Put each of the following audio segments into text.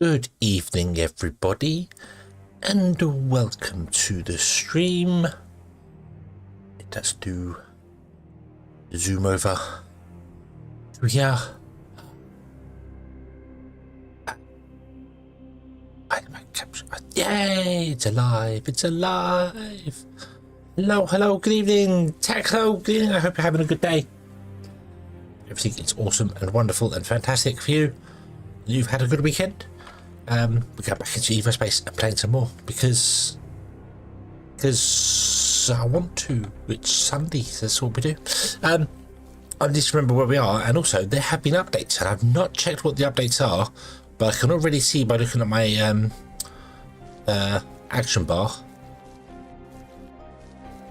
Good evening, everybody, and welcome to the stream. Let's do zoom over to here. Yay! It's alive! It's alive! Hello, good evening! Hello, good evening! I hope you're having a good day. Everything is awesome and wonderful and fantastic for you. You've had a good weekend. We go back into EVOSPACE and playing some more because I want to. It's Sunday, that's what we do. I need to remember where we are, and also there have been updates, and I've not checked what the updates are, but I can already see by looking at my action bar.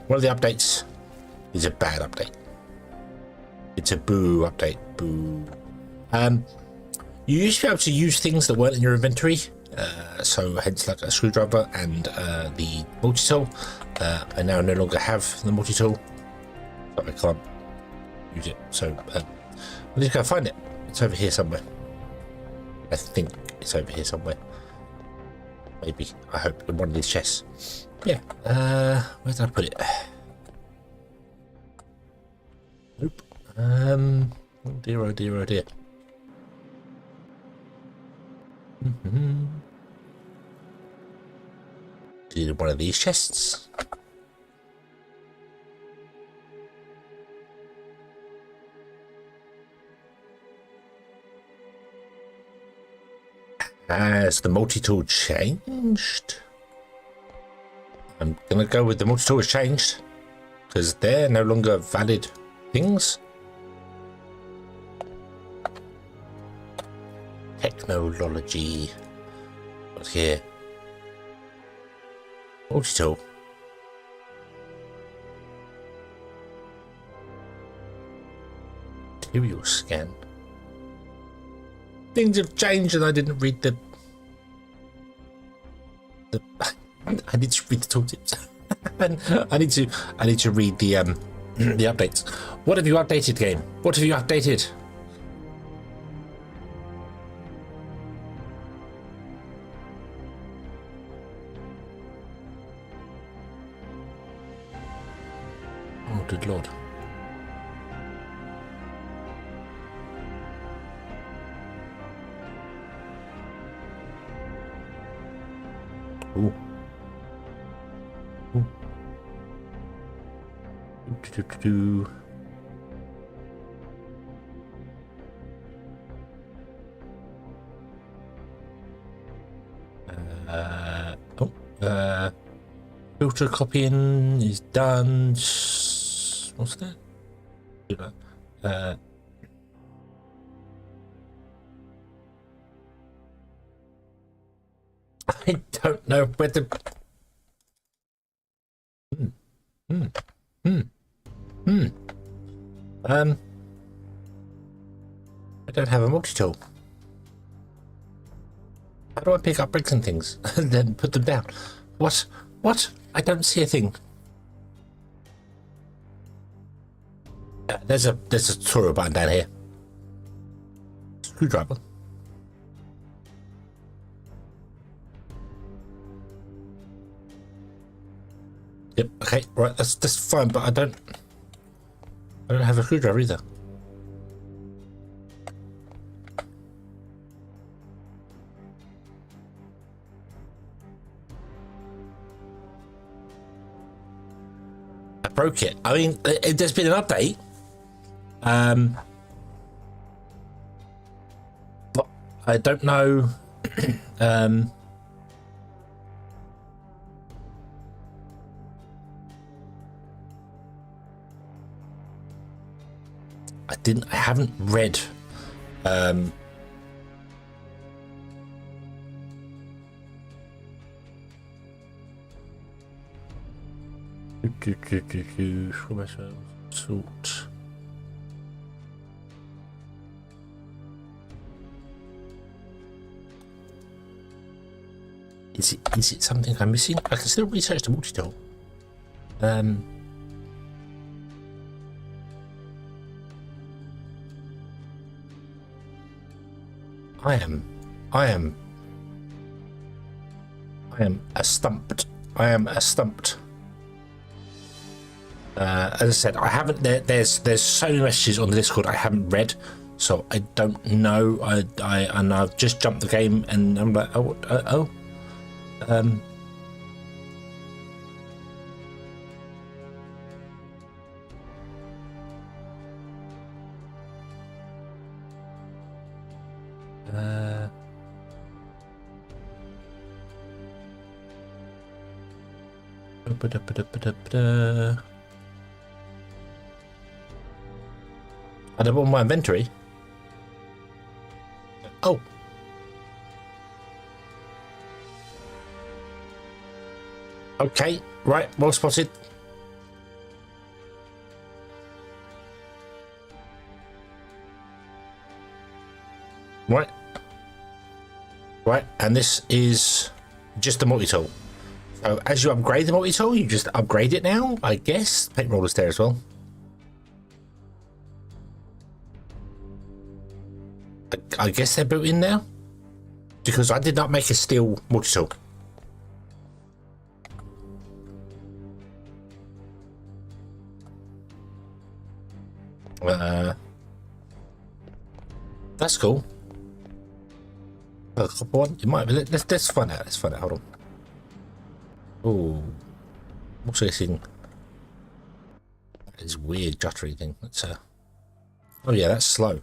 One of the updates is a bad update. It's a boo update. Boo. You used to be able to use things that weren't in your inventory, so hence like a screwdriver and the multi-tool. I now no longer have the multi-tool, so I can't use it. So I need to go find it. It's over here somewhere. I think it's over here somewhere. Maybe. I hope in one of these chests. Yeah. Where did I put it? Nope. Oh dear, oh dear, oh dear. Did one of these chests. Has the multi-tool changed? I'm gonna go with the multi-tool has changed because they're no longer valid things. Technology. What's here? Multi-tool. Material scan. Things have changed, and I didn't read the. I need to read the tooltips. I need to read the the updates. What have you updated, game? What have you updated? Oh, good lord. Ooh. Ooh. Do. Filter copying is done. What's that? I don't know whether. I don't have a multi-tool. How do I pick up bricks and things and then put them down? What? What? I don't see a thing. There's a tutorial button down here. Screwdriver. Yep. Okay. Right. That's fine. But I don't have a screwdriver either. I broke it. I mean, there's been an update. But I don't know. I haven't read salt. Is it something I'm missing? I can still research the multi-tool. I am I am stumped. I am stumped. As I said, I haven't. There's so many messages on the Discord I haven't read, so I don't know. And I've just jumped the game, and I'm like, oh. I don't want my inventory. Oh. Okay, right, well spotted. Right. Right, and this is just the multi-tool. So as you upgrade the multi-tool, you just upgrade it now, I guess. Paint roller's there as well. I guess they're built in now, because I did not make a steel multi-tool. That's cool. A couple one. It might be. Let's find out. Let's find out. Hold on. Oh, what's this thing? This weird juttery thing. That's oh yeah, that's slow.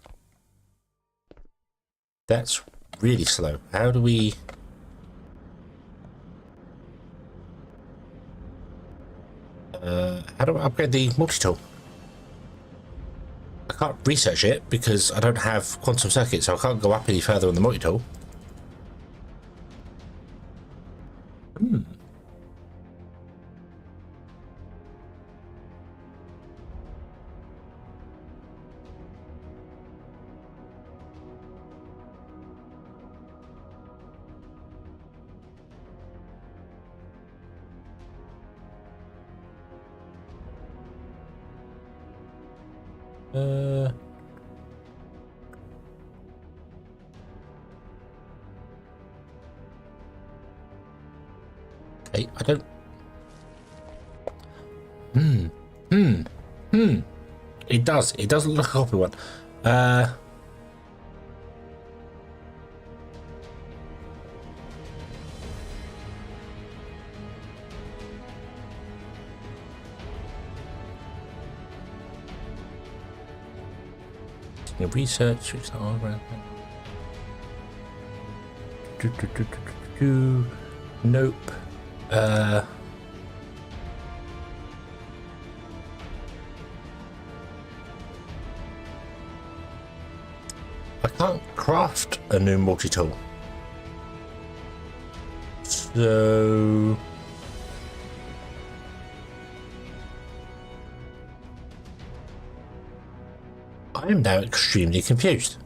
That's really slow. How do we? How do I upgrade the multi-tool? I can't research it because I don't have quantum circuit, so I can't go up any further on the multi-tool. Okay, I don't. It does. It does look like a copy one. Research. Nope. I can't craft a new multi-tool. So I am now extremely confused.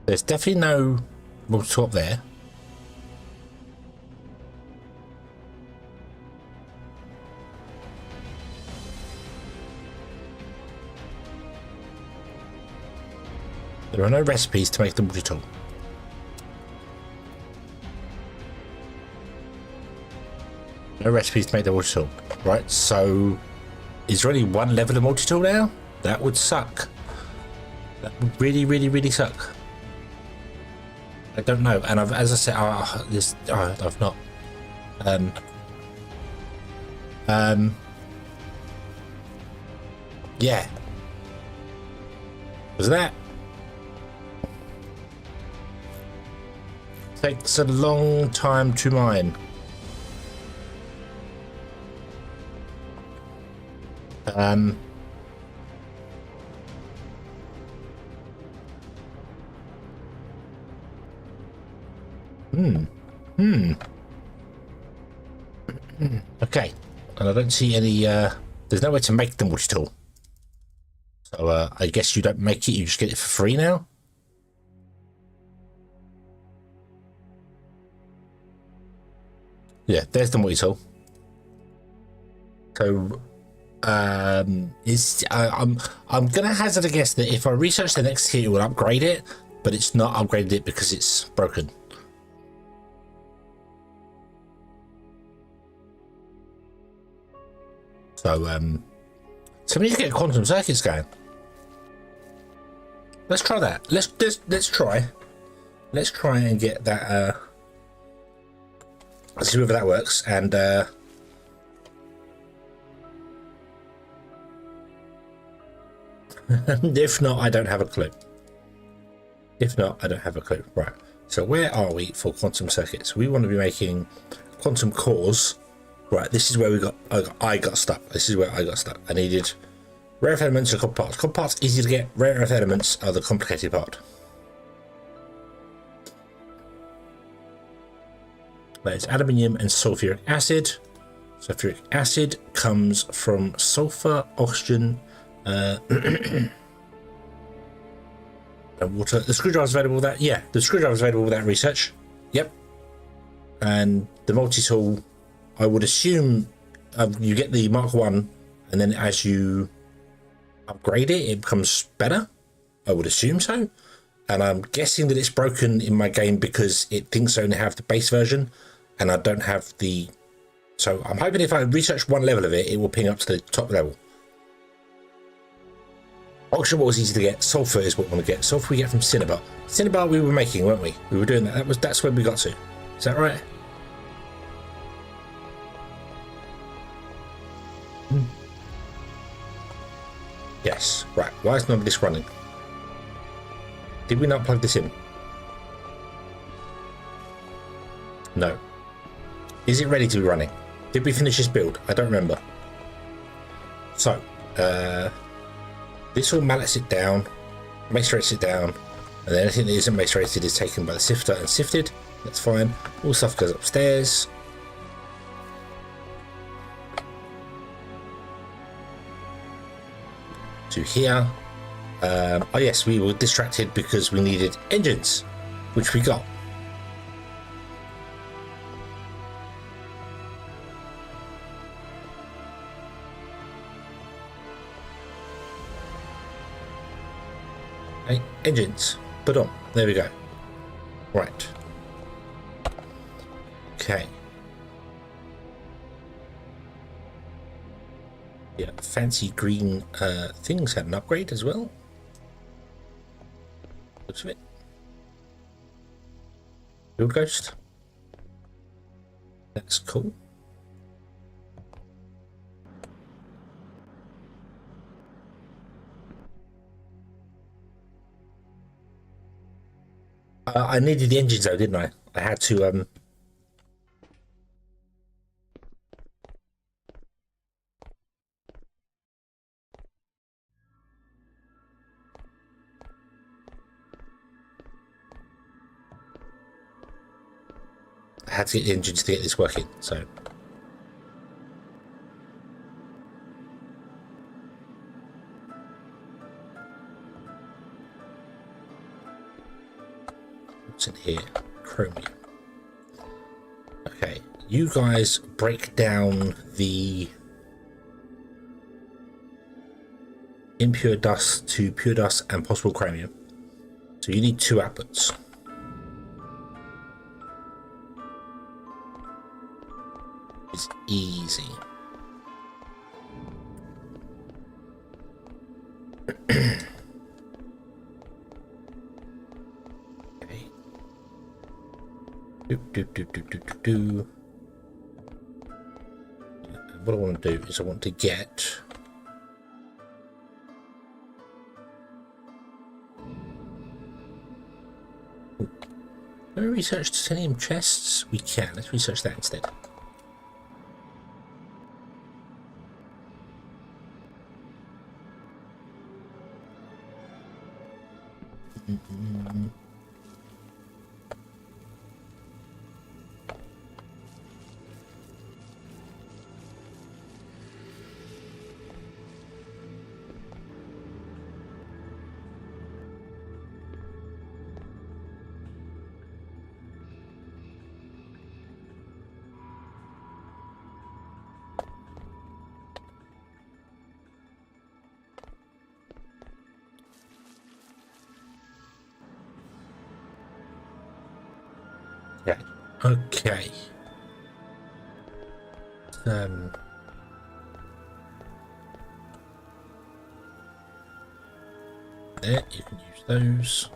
There's definitely no multi-tool up there. There are no recipes to make the multi-tool. No recipes to make the multi-tool. Right, so is there only one level of multi-tool now? That would suck. That would really, really, really suck. I don't know, and as I said, I've not. Yeah. Was that? Takes a long time to mine. Okay, and I don't see any. There's no way to make the multi-tool. So I guess you don't make it; you just get it for free now. Yeah, there's the multi-tool. So, I'm gonna hazard a guess that if I research the next kit, it will upgrade it, but it's not upgraded it because it's broken. So we need to get quantum circuits going. Let's try that. Let's try and get that. Let's see whether that works. And if not, I don't have a clue. Right. So where are we for quantum circuits? We want to be making quantum cores. Right. This is where I got stuck. This is where I got stuck. I needed rare earth elements and copper parts. Copper parts easy to get. Rare earth elements are the complicated part. There's aluminium and sulfuric acid. Sulfuric acid comes from sulfur, oxygen, and water. The screwdriver's available with that. Yeah, the screwdriver's available with that research. Yep. And the multi-tool, I would assume you get the Mark 1, and then as you upgrade it, it becomes better. I would assume so. And I'm guessing that it's broken in my game because it thinks I only have the base version, and I don't have the... So I'm hoping if I research one level of it, it will ping up to the top level. Oxygen was easy to get. Sulfur is what we want to get. Sulfur we get from Cinnabar. Cinnabar we were making, weren't we? We were doing that. That's where we got to. Is that right? Yes. Right. Why is none of this running? Did we not plug this in? No. Is it ready to be running? Did we finish this build? I don't remember. So, this will mallets it down, macerates it down, and then anything that isn't macerated is taken by the sifter and sifted. That's fine. All stuff goes upstairs. To here. Oh yes, we were distracted because we needed engines, which we got. Okay, engines. Put on. There we go. Right. Okay. Yeah, fancy green things had an upgrade as well. Looks of it. Build Ghost. That's cool. I needed the engines though, didn't I? I had to get the engines to get this working, so what's in here? Chromium. Okay, you guys break down the impure dust to pure dust and possible chromium. So you need 2 outputs. It's easy. Okay. Do. What I want to do is I want to get can we research titanium chests? We can. Let's research that instead. Yeah. Okay. there, you can use those.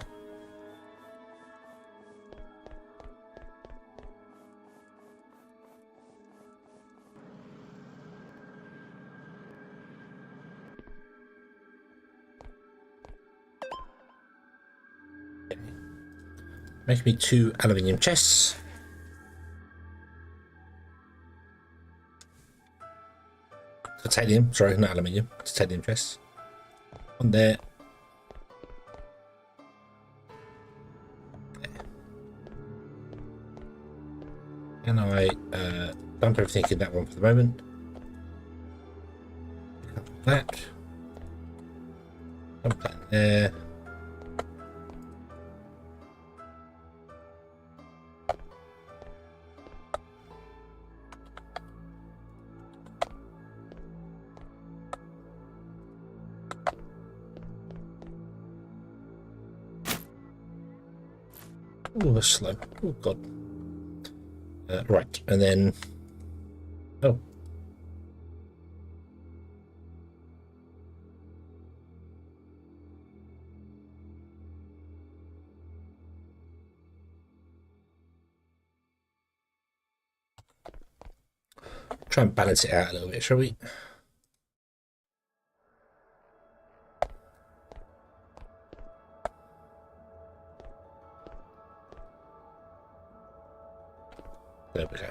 Okay. Make me 2 aluminium chests. Titanium, sorry, not aluminium, titanium chests. On there. And I dump everything in that one for the moment. That. Dump that in there. Oh, that's slow. Oh, God. Right, and then... Oh. Try and balance it out a little bit, shall we? There we go.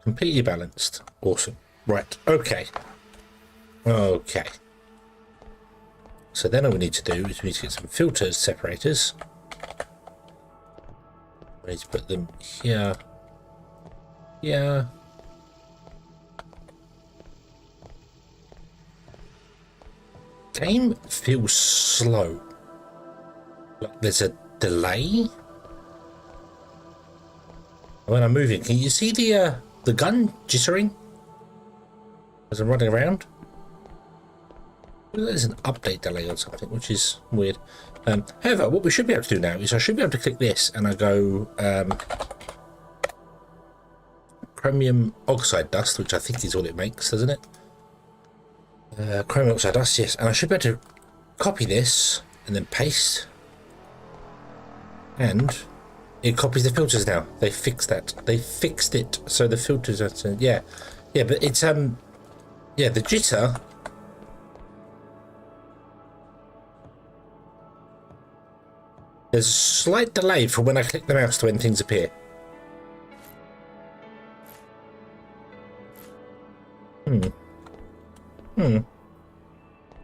Completely balanced. Awesome. Right. Okay. Okay. So then all we need to do is we need to get some filters separators. We need to put them here. Here. Game feels slow. Like there's a delay. When I'm moving, can you see the gun jittering as I'm running around? There's an update delay on something, which is weird. However, what we should be able to do now is I should be able to click this and I go chromium oxide dust, which I think is all it makes, doesn't it? Chromium oxide dust, yes. And I should be able to copy this and then paste. And it copies the filters now. They fixed that. They fixed it. So the filters are, yeah. Yeah, but it's, yeah, the jitter. There's a slight delay from when I click the mouse to when things appear.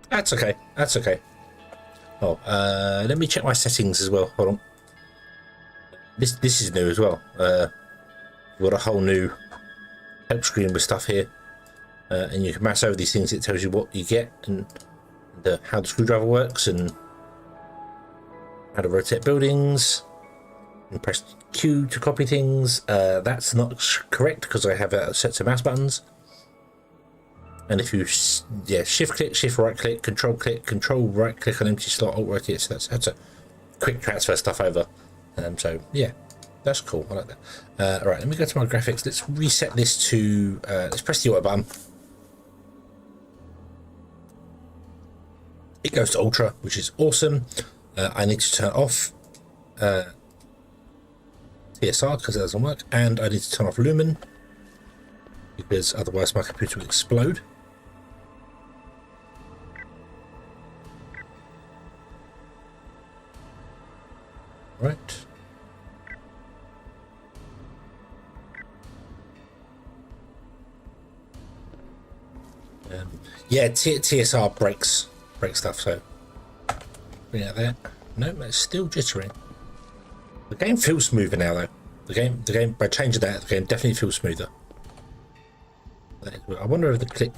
That's okay. That's okay. Oh, let me check my settings as well. Hold on. This is new as well. We've got a whole new help screen with stuff here, and you can mouse over these things. It tells you what you get and how the screwdriver works and how to rotate buildings. And press Q to copy things. That's not correct because I have sets of mouse buttons. And if you shift click, shift right click, control right click on empty slot, alt right, so that's a quick transfer stuff over. So yeah, that's cool. I like that. All right, let me go to my graphics. Let's reset this to. Let's press the auto button. It goes to ultra, which is awesome. I need to turn off TSR because it doesn't work, and I need to turn off lumen because otherwise my computer will explode. Right. Yeah, TSR breaks stuff, so bring it out there. No, it's still jittering. The game feels smoother now, though. The game by changing that, the game definitely feels smoother. I wonder if the click.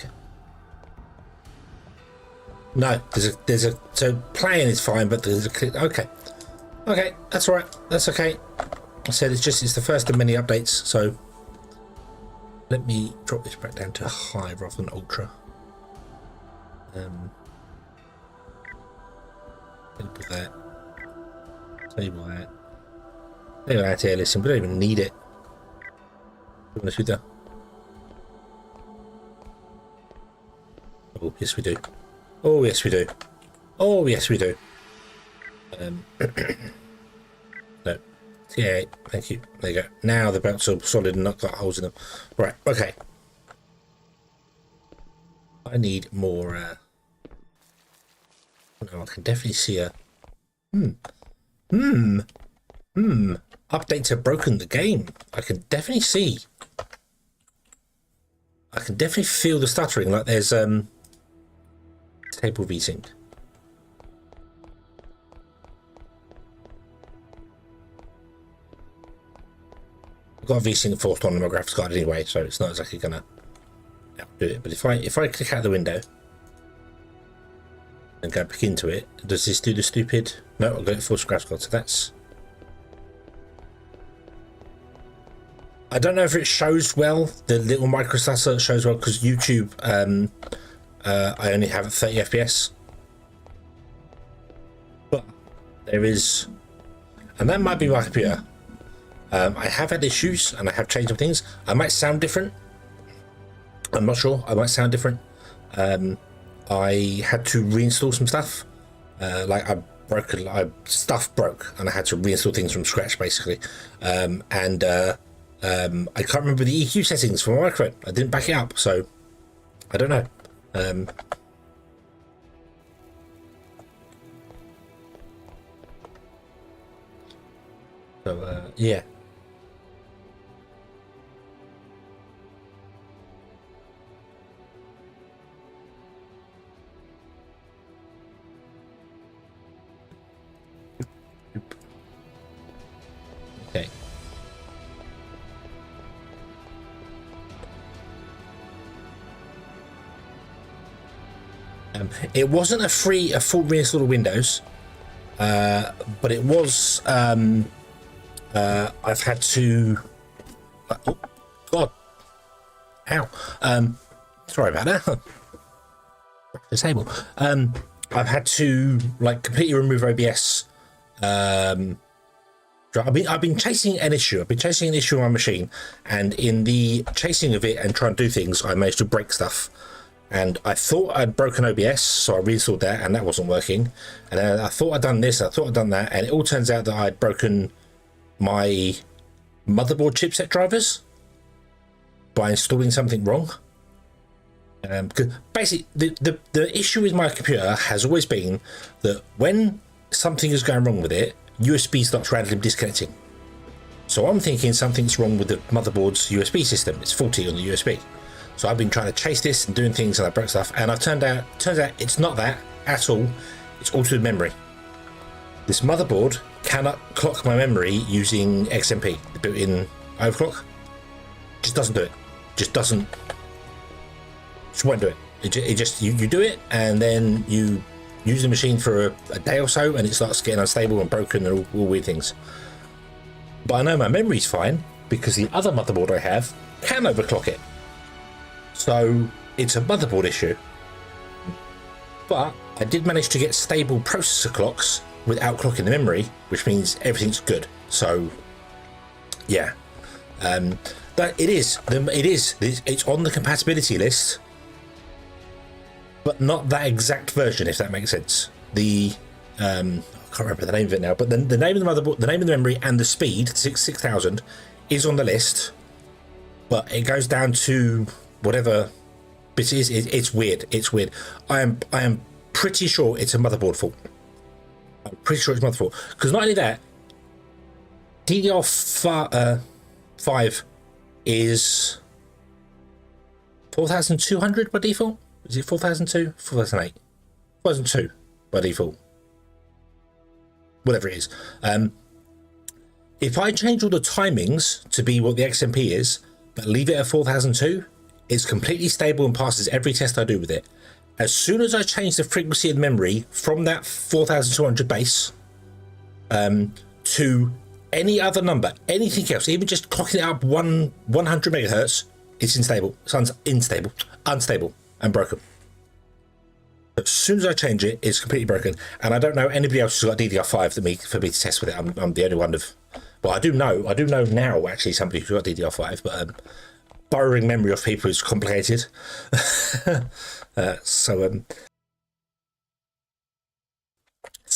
No, there's a so playing is fine, but there's a click. Okay, that's all right. That's okay. I said it's the first of many updates, so let me drop this back down to high rather than ultra. Enable that. Enable that. Enable that here. Listen, we don't even need it. We're going to do that. Oh yes, we do. Oh yes, we do. Oh yes, we do. No. Yeah, thank you. There you go. Now the belts are solid and not got holes in them. Right, okay. I need more, no, I can definitely see a... Updates have broken the game. I can definitely see. I can definitely feel the stuttering, like there's, table VSync. I've got a VSync forced on my graphics card anyway, so it's not exactly gonna do it. But if I click out the window and go back into it, does this do the stupid? No, I've got it forced graphics card, so that's... I don't know if it shows well, the little micro stutter shows well, because YouTube, I only have 30 FPS. But there is, and that might be my computer. I have had issues and I have changed some things. I might sound different. I'm not sure. I might sound different. I had to reinstall some stuff. Like stuff broke and I had to reinstall things from scratch basically. I can't remember the EQ settings for my microphone. I didn't back it up, so I don't know. Yeah. Okay. It wasn't a full reinstall of Windows, but it was. I've had to. Oh God! Ow! Sorry about that. Disable. I've had to like completely remove OBS. I've been chasing an issue. I've been chasing an issue on my machine, and in the chasing of it and trying to do things, I managed to break stuff. And I thought I'd broken OBS, so I reinstalled that, and that wasn't working. And then I thought I'd done this, I thought I'd done that, and it all turns out that I'd broken my motherboard chipset drivers by installing something wrong. Because basically, the issue with my computer has always been that when something is going wrong with it, USB starts randomly disconnecting. So I'm thinking something's wrong with the motherboard's USB system. It's faulty on the USB. So I've been trying to chase this and doing things, and I broke stuff. And turns out it's not that at all. It's all to do with memory. This motherboard cannot clock my memory using XMP, the built-in overclock. Just doesn't do it. Just doesn't. Just won't do it. It just you do it, and then you use the machine for a day or so, and it starts getting unstable and broken and all weird things. But I know my memory's fine because the other motherboard I have can overclock it. So it's a motherboard issue. But I did manage to get stable processor clocks without clocking the memory, which means everything's good. So yeah, it's on the compatibility list, but not that exact version, if that makes sense. I can't remember the name of it now, but the name of the motherboard, the name of the memory, and the speed 6000 is on the list, but it goes down to whatever bit it is. It's weird. It's weird. I am pretty sure it's a motherboard fault. I'm pretty sure it's motherboard fault, because not only that, DDR5 is 4200 by default. Is it 4002? 4008? 4002 by default. Whatever it is. If I change all the timings to be what the XMP is, but leave it at 4002, it's completely stable and passes every test I do with it. As soon as I change the frequency of the memory from that 4200 base to any other number, anything else, even just clocking it up 100 megahertz, it's unstable. It's unstable and broken. As soon as I change it, it's completely broken. And I don't know anybody else who's got DDR5 for me to test with it. I'm the only one of. Well, I do know now actually somebody who's got DDR5, but borrowing memory off people is complicated. So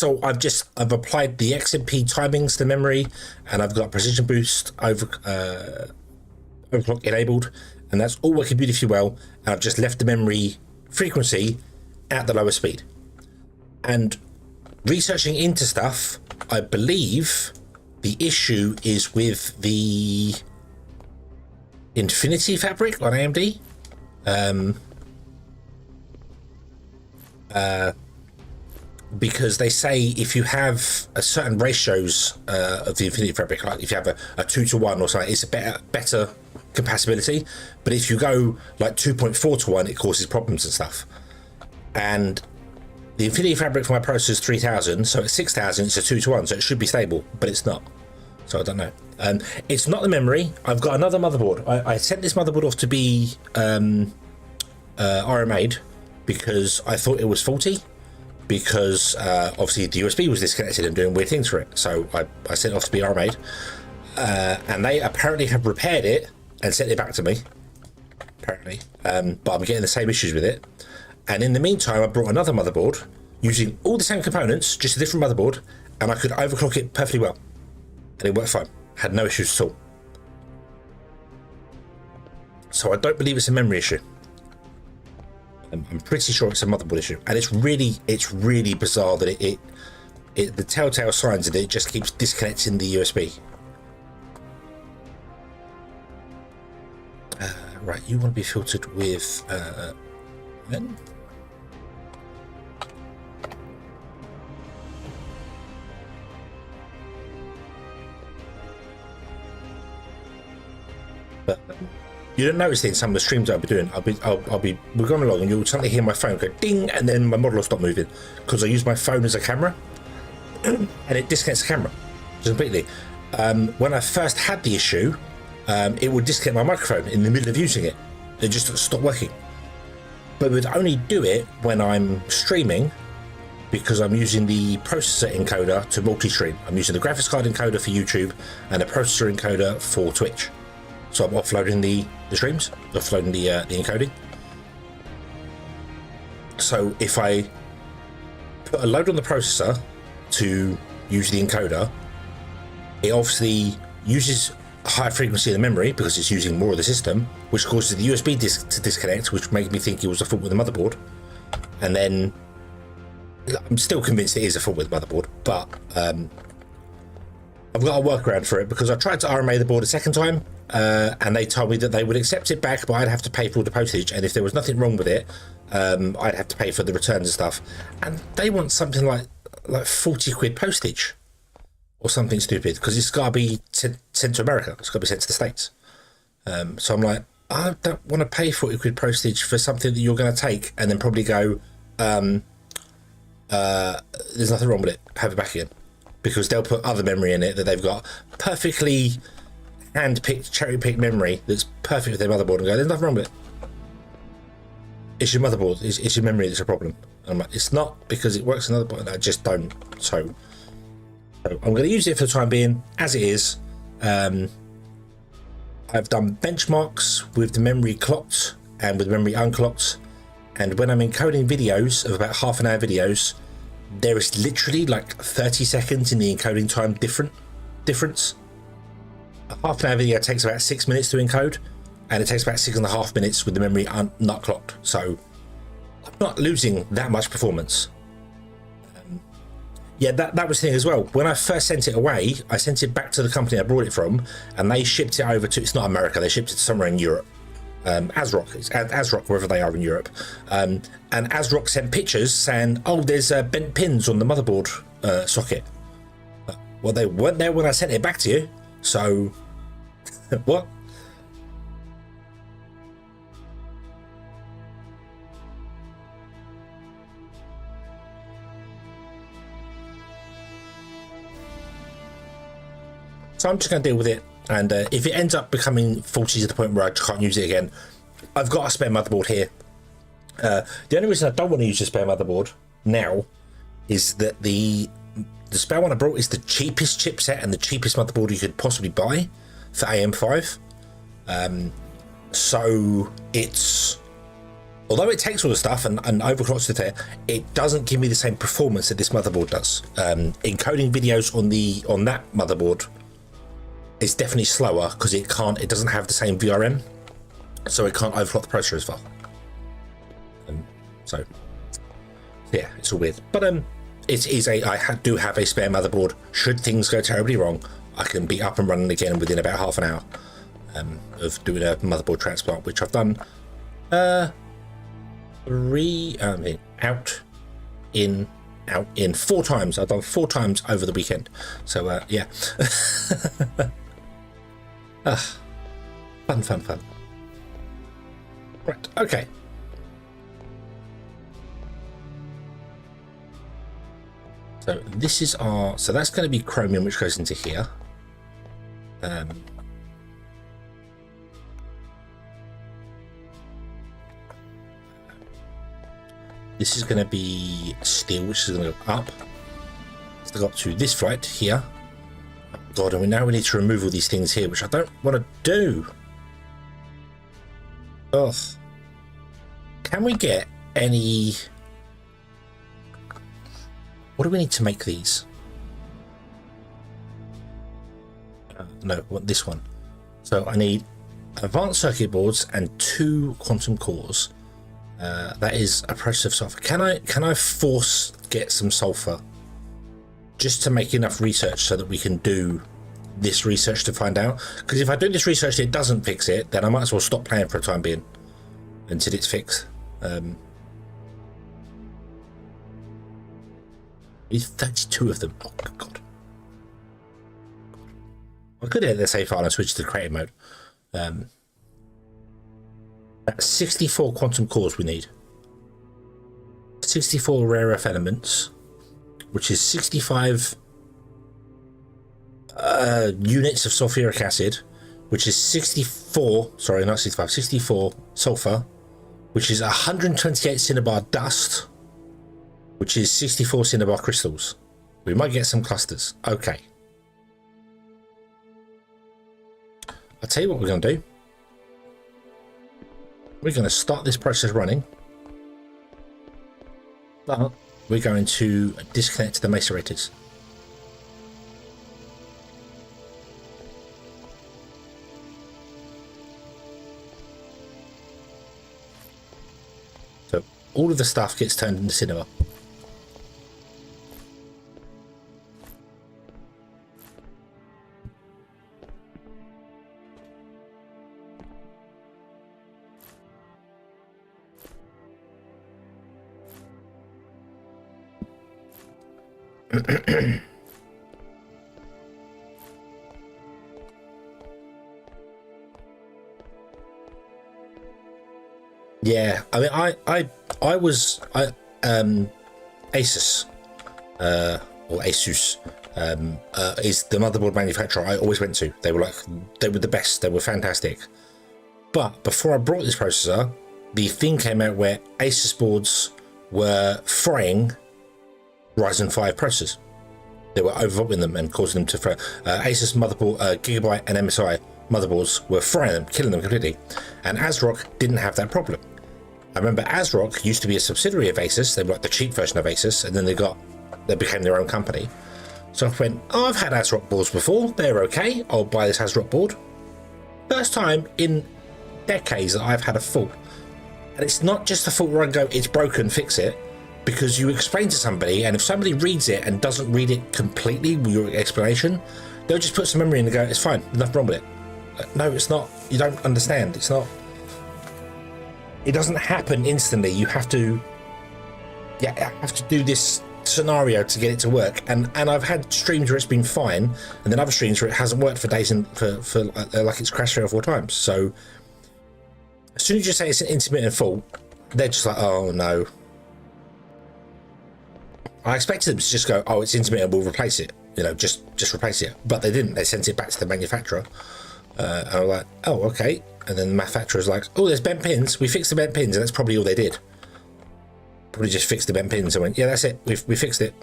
So I've applied the XMP timings to memory, and I've got precision boost overclock enabled, and that's all working beautifully well. And I've just left the memory frequency at the lower speed. And researching into stuff, I believe the issue is with the Infinity fabric on AMD. Because they say if you have a certain ratios of the Infinity fabric, like if you have a 2-to-1 or something, it's a better compatibility. But if you go like 2.4-to-1, it causes problems and stuff. And the Infinity fabric for my processor is 3000, so at 6000 it's a 2-to-1, so it should be stable, but it's not. So I don't know. It's not the memory. I've got another motherboard. I sent this motherboard off to be RMA'd because I thought it was faulty, because obviously the USB was disconnected and doing weird things for it. So I sent it off to be RMA'd, and they apparently have repaired it and sent it back to me, apparently. But I'm getting the same issues with it. And in the meantime, I brought another motherboard using all the same components, just a different motherboard, and I could overclock it perfectly well. And it worked fine. Had no issues at all. So I don't believe it's a memory issue. I'm pretty sure it's a motherboard issue. And it's really bizarre that the telltale signs of it just keeps disconnecting the USB. Right, you want to be filtered with men? But you don't notice it in some of the streams I'll be doing. We're going along and you'll suddenly hear my phone go ding, and then my model will stop moving because I use my phone as a camera and it disconnects the camera just completely. When I first had the issue, it would disconnect my microphone in the middle of using it. It just stopped working. But it would only do it when I'm streaming, because I'm using the processor encoder to multi-stream. I'm using the graphics card encoder for YouTube and a processor encoder for Twitch. So I'm offloading the streams, offloading the encoding. So if I put a load on the processor to use the encoder, it obviously uses a higher frequency in the memory because it's using more of the system, which causes the USB disk to disconnect, which made me think it was a fault with the motherboard. And then I'm still convinced it is a fault with the motherboard, but I've got a workaround for it because I tried to RMA the board a second time, and they told me that they would accept it back, but I'd have to pay for all the postage, and if there was nothing wrong with it, I'd have to pay for the returns and stuff. And they want something like 40 quid postage or something stupid, because it's got to be sent to America. It's got to be sent to the States. So I'm like, I don't want to pay 40 quid postage for something that you're going to take and then probably go, there's nothing wrong with it, have it back again. Because they'll put other memory in it that they've got perfectly hand-picked, cherry-picked memory that's perfect with their motherboard, and go, there's nothing wrong with it. It's your motherboard, it's your memory that's a problem. And I'm like, it's not, because it works another button. I just don't. So I'm going to use it for the time being as it is. I've done benchmarks with the memory clocked and with memory unclocked, and when I'm encoding videos of about half an hour videos, there is literally like 30 seconds in the encoding time difference. A half an hour video takes about 6 minutes to encode, and it takes about 6.5 minutes with the memory not clocked. So I'm not losing that much performance. Yeah, that was the thing as well. When I first sent it away, I sent it back to the company I brought it from, and they shipped it over to, it's not America, they shipped it somewhere in Europe. ASRock, it's ASRock, wherever they are in Europe. And ASRock sent pictures saying, oh, there's bent pins on the motherboard socket. Well, they weren't there when I sent it back to you, so what? So I'm just going to deal with it, and if it ends up becoming faulty to the point where I can't use it again, I've got a spare motherboard here. The only reason I don't want to use a spare motherboard now is that the spare one I brought is the cheapest chipset and the cheapest motherboard you could possibly buy for AM5. So it's although it takes all the stuff and overclocks it there, it doesn't give me the same performance that this motherboard does. Encoding videos on that motherboard is definitely slower because it doesn't have the same VRM, so it can't overclock the processor as far. So yeah, it's all weird. But I do have a spare motherboard. Should things go terribly wrong, I can be up and running again within about half an hour of doing a motherboard transplant, which I've done out, in 4 times. I've done 4 times over the weekend. So yeah. Fun. Right, okay. So this is so that's going to be chromium, which goes into here. This is going to be steel, which is going to go up. So go up to this flight here. Oh God, and now we need to remove all these things here, which I don't want to do. Ugh. Can we get any... What do we need to make these? No, I want this one. So I need advanced circuit boards and 2 quantum cores. That is a process of sulfur. Can I force get some sulfur just to make enough research so that we can do this research to find out? Because if I do this research and it doesn't fix it, then I might as well stop playing for a time being until it's fixed. There's 32 of them. Oh God. I could hit the save file and switch to creative mode. That's 64 quantum cores we need. 64 rare earth elements, which is 65 units of sulfuric acid, which is 64 sulfur, which is 128 cinnabar dust, which is 64 cinnabar crystals. We might get some clusters. Okay. I'll tell you what we're going to do. We're going to start this process running, but we're going to disconnect the macerators. So all of the stuff gets turned into cinema. Yeah, I mean, I was Asus or Asus is the motherboard manufacturer I always went to. They were the best. They were fantastic. But before I brought this processor, the thing came out where Asus boards were frying Ryzen 5 processors. They were overvolting them and causing them to fry. Asus motherboard, Gigabyte and MSI motherboards were frying them, killing them completely. And ASRock didn't have that problem. I remember ASRock used to be a subsidiary of Asus. They were like the cheap version of Asus, and then they became their own company. So I went, oh, I've had ASRock boards before. They're okay. I'll buy this ASRock board. First time in decades that I've had a fault. And it's not just a fault where I go, it's broken, fix it. Because you explain to somebody, and if somebody reads it and doesn't read it completely with your explanation, they'll just put some memory in and go, it's fine, there's nothing wrong with it. No, it's not. You don't understand. It's not. It doesn't happen instantly. You have to, have to do this scenario to get it to work. And I've had streams where it's been fine, and then other streams where it hasn't worked for days and for like it's crashed 3 or 4 times. So as soon as you say it's an intermittent fault, they're just like, oh no. I expected them to just go, oh, it's intermittent, we'll replace it. You know, just replace it. But they didn't. They sent it back to the manufacturer. And I was like, oh, okay. And then the manufacturer's like, oh, there's bent pins. We fixed the bent pins, and that's probably all they did. Probably just fixed the bent pins and went, yeah, that's it. We fixed it.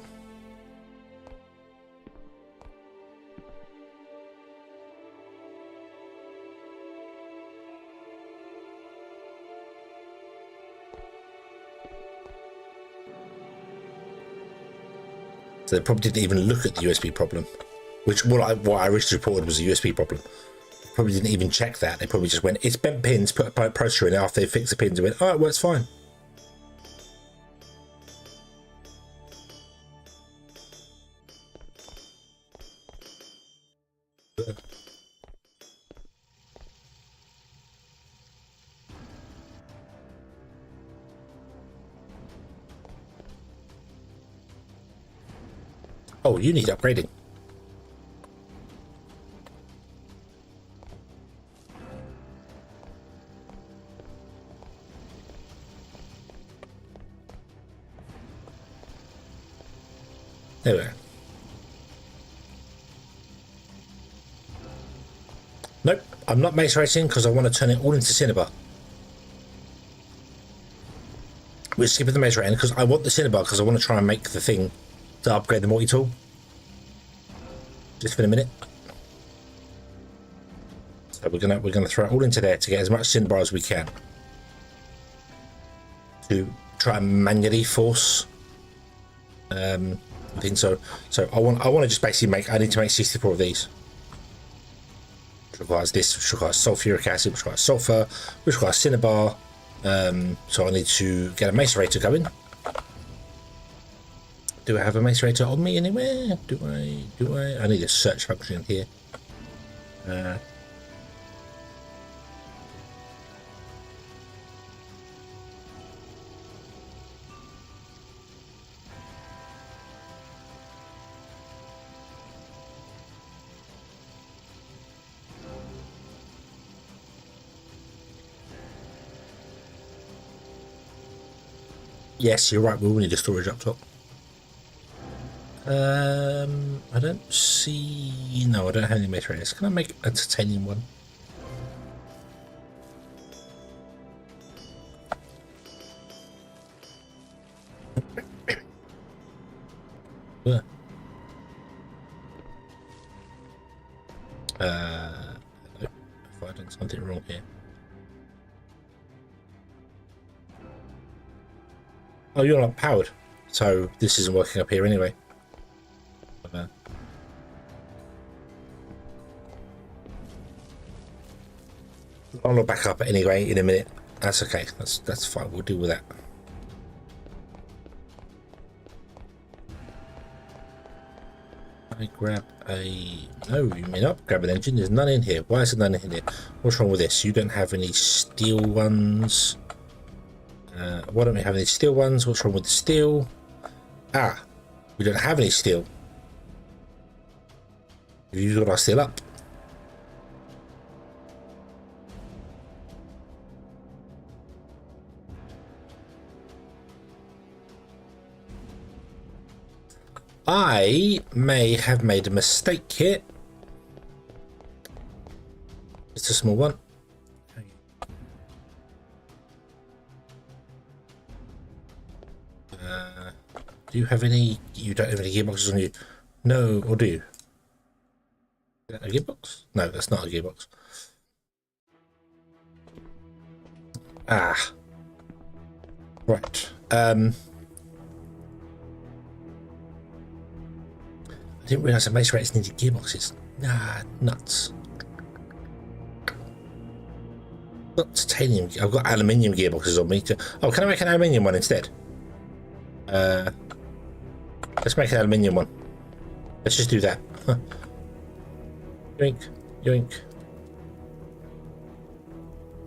So they probably didn't even look at the USB problem, which what I originally reported was a USB problem. Probably didn't even check that. They probably just went, it's bent pins, put a processor in after they fixed the pins and went, oh, it works fine. Oh, you need upgrading. There we go. Nope, I'm not macerating because I want to turn it all into cinnabar. We're skipping the macerating because I want the cinnabar because I want to try and make the thing to upgrade the multi-tool. Just for a minute. So we're gonna throw it all into there to get as much cinnabar as we can to try and manually force I think so. So I want to just basically make. I need to make 64 of these. Which requires this. Which requires sulfuric acid. Which requires sulfur. Which requires cinnabar. So I need to get a macerator going. Do I have a macerator on me anywhere? Do I? I need a search function here. Yes, you're right. We will need a storage up top. I don't see. No, I don't have any macerators. Can I make a titanium one? Nope, if I done something wrong here. Oh, you're not powered, so this isn't working up here anyway. I'll back up anyway in a minute. That's okay. That's fine. We'll deal with that. I grab a. No, you may not grab an engine. There's none in here. Why is there none in here? What's wrong with this? You don't have any steel ones. Why don't we have any steel ones? What's wrong with the steel? Ah, we don't have any steel. We've used all our steel up. I may have made a mistake here. It's a small one. Do you have any? You don't have any gearboxes on you? No, or do you? Is that a gearbox? No, that's not a gearbox. Ah. Right. I didn't realise the macerators needed gearboxes. Nah, nuts. Got titanium. I've got aluminium gearboxes on me. Oh, can I make an aluminium one instead? Let's make an aluminium one. Let's just do that. Huh. Yoink, yoink.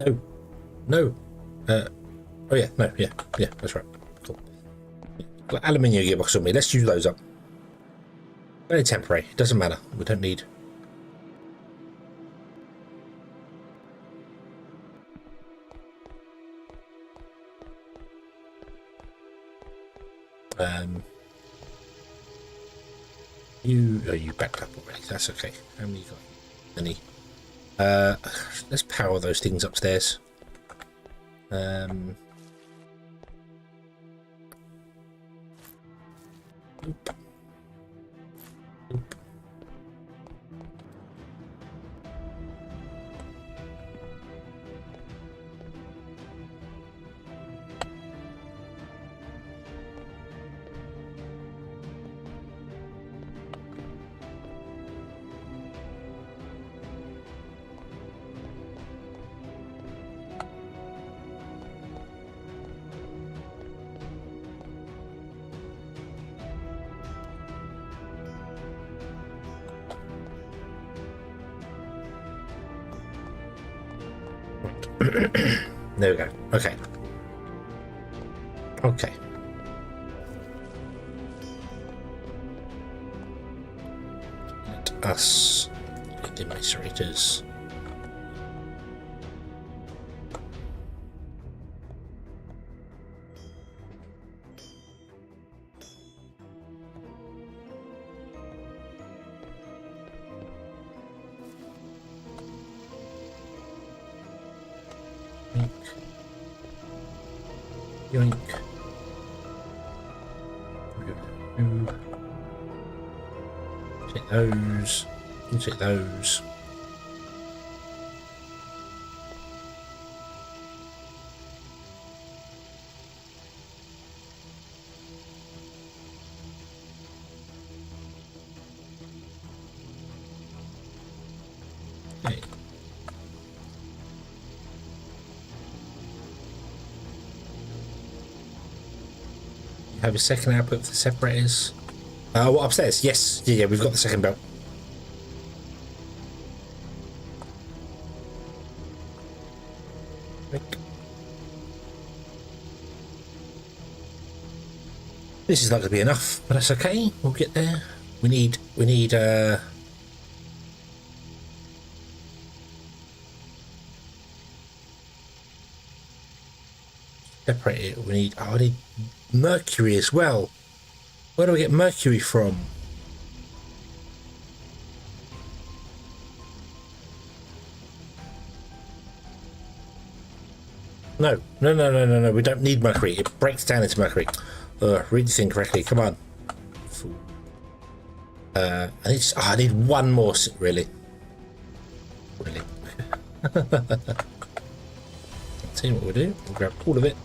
No, no. Oh yeah, no, yeah, that's right. Cool. Got aluminium gearbox on me. Let's use those up. Very temporary. It doesn't matter. We don't need. You backed up already. That's okay. How many you got? Any? Let's power those things upstairs. Oop. Oop. There we go. Okay. Okay. Let us get the macerators. Yoink. Take those. You take those. Okay. Have a second output for the separators. What, upstairs? Yes. Yeah, we've got the second belt. This is not going to be enough, but that's okay. We'll get there. We need separate it. We need, I need mercury as well. Where do we get mercury from? No, we don't need mercury. It breaks down into mercury. Read the thing correctly. Come on. I need one more, really. Really. I'll tell you what we'll do. We'll grab all of it.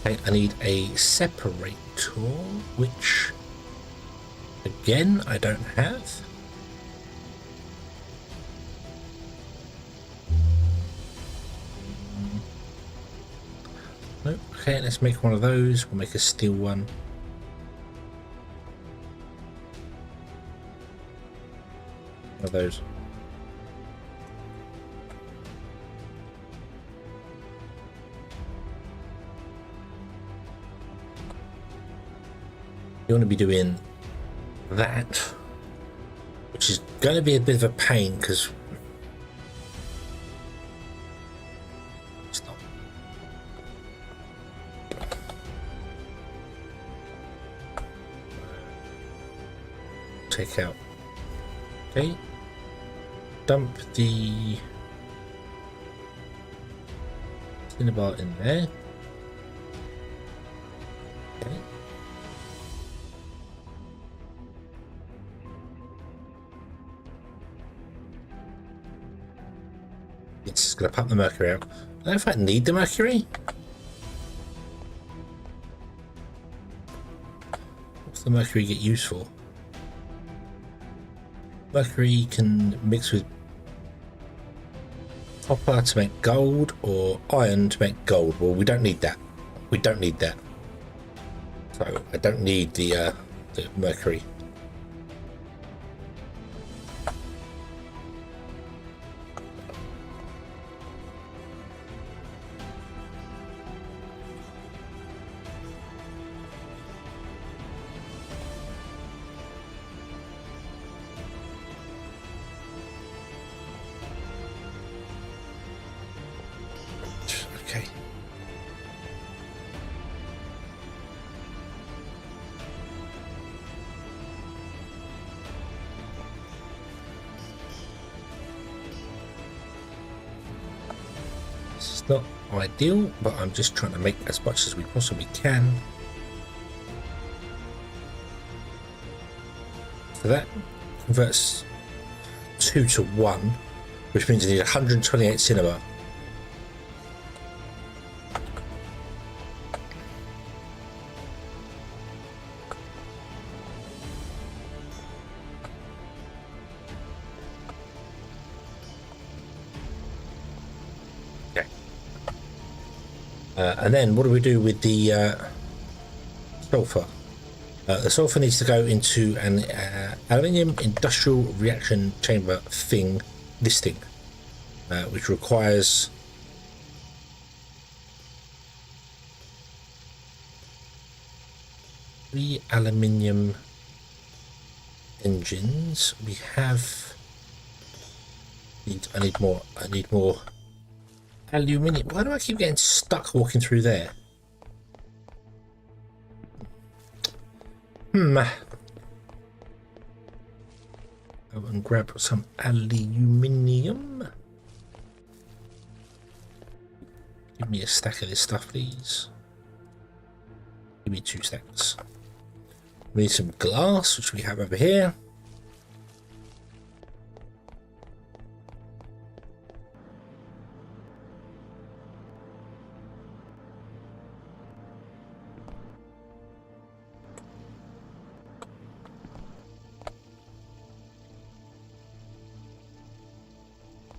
Okay, I need a separator, which again I don't have. Nope. Okay, let's make one of those. We'll make a steel one. One of those. You want to be doing that, which is going to be a bit of a pain because it's not. Take out. Okay. Dump the cinnabar in there. Okay. It's going to pump the mercury out. I don't know if I need the mercury. What's the mercury get used for? Mercury can mix with copper to make gold or iron to make gold. Well, we don't need that. We don't need that. So I don't need the mercury. Okay. This is not ideal, but I'm just trying to make as much as we possibly can. So that converts 2 to 1, which means I need 128 cinema. And then what do we do with the sulfur? The sulfur needs to go into an aluminium industrial reaction chamber thing, this thing, which requires three aluminium engines. We have. I need more. I need more aluminium. Why do I keep getting stuck walking through there? Go and grab some aluminium. Give me a stack of this stuff, please. Give me 2 stacks. We need some glass, which we have over here.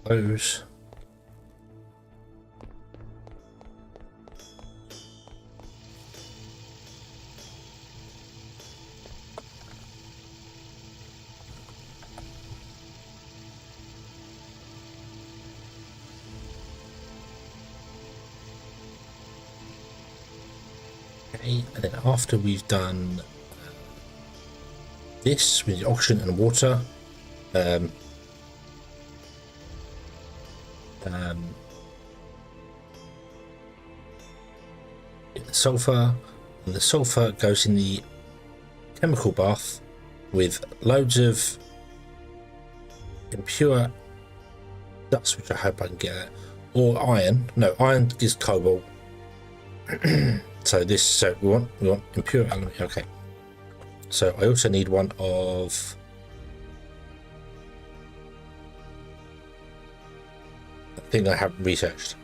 Those. Okay, and then after we've done this with oxygen and water, the sulfur, and the sulfur goes in the chemical bath with loads of impure dust, which I hope I can get at, or iron. No, iron gives cobalt. So this, so we want impure aluminium. Okay, so I also need one of a thing I haven't researched.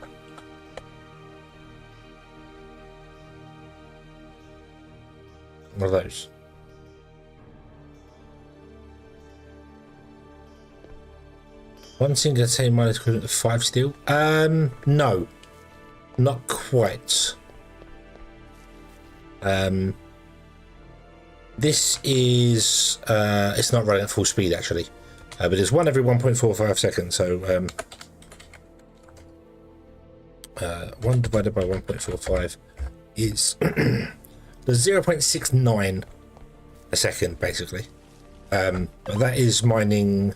One of those. One single say minus equivalent to 5 steel. No, not quite. This is it's not running at full speed actually, but it's 1 every 1.45 seconds. So 1 divided by 1.45 is the 0.69 a second basically. But that is mining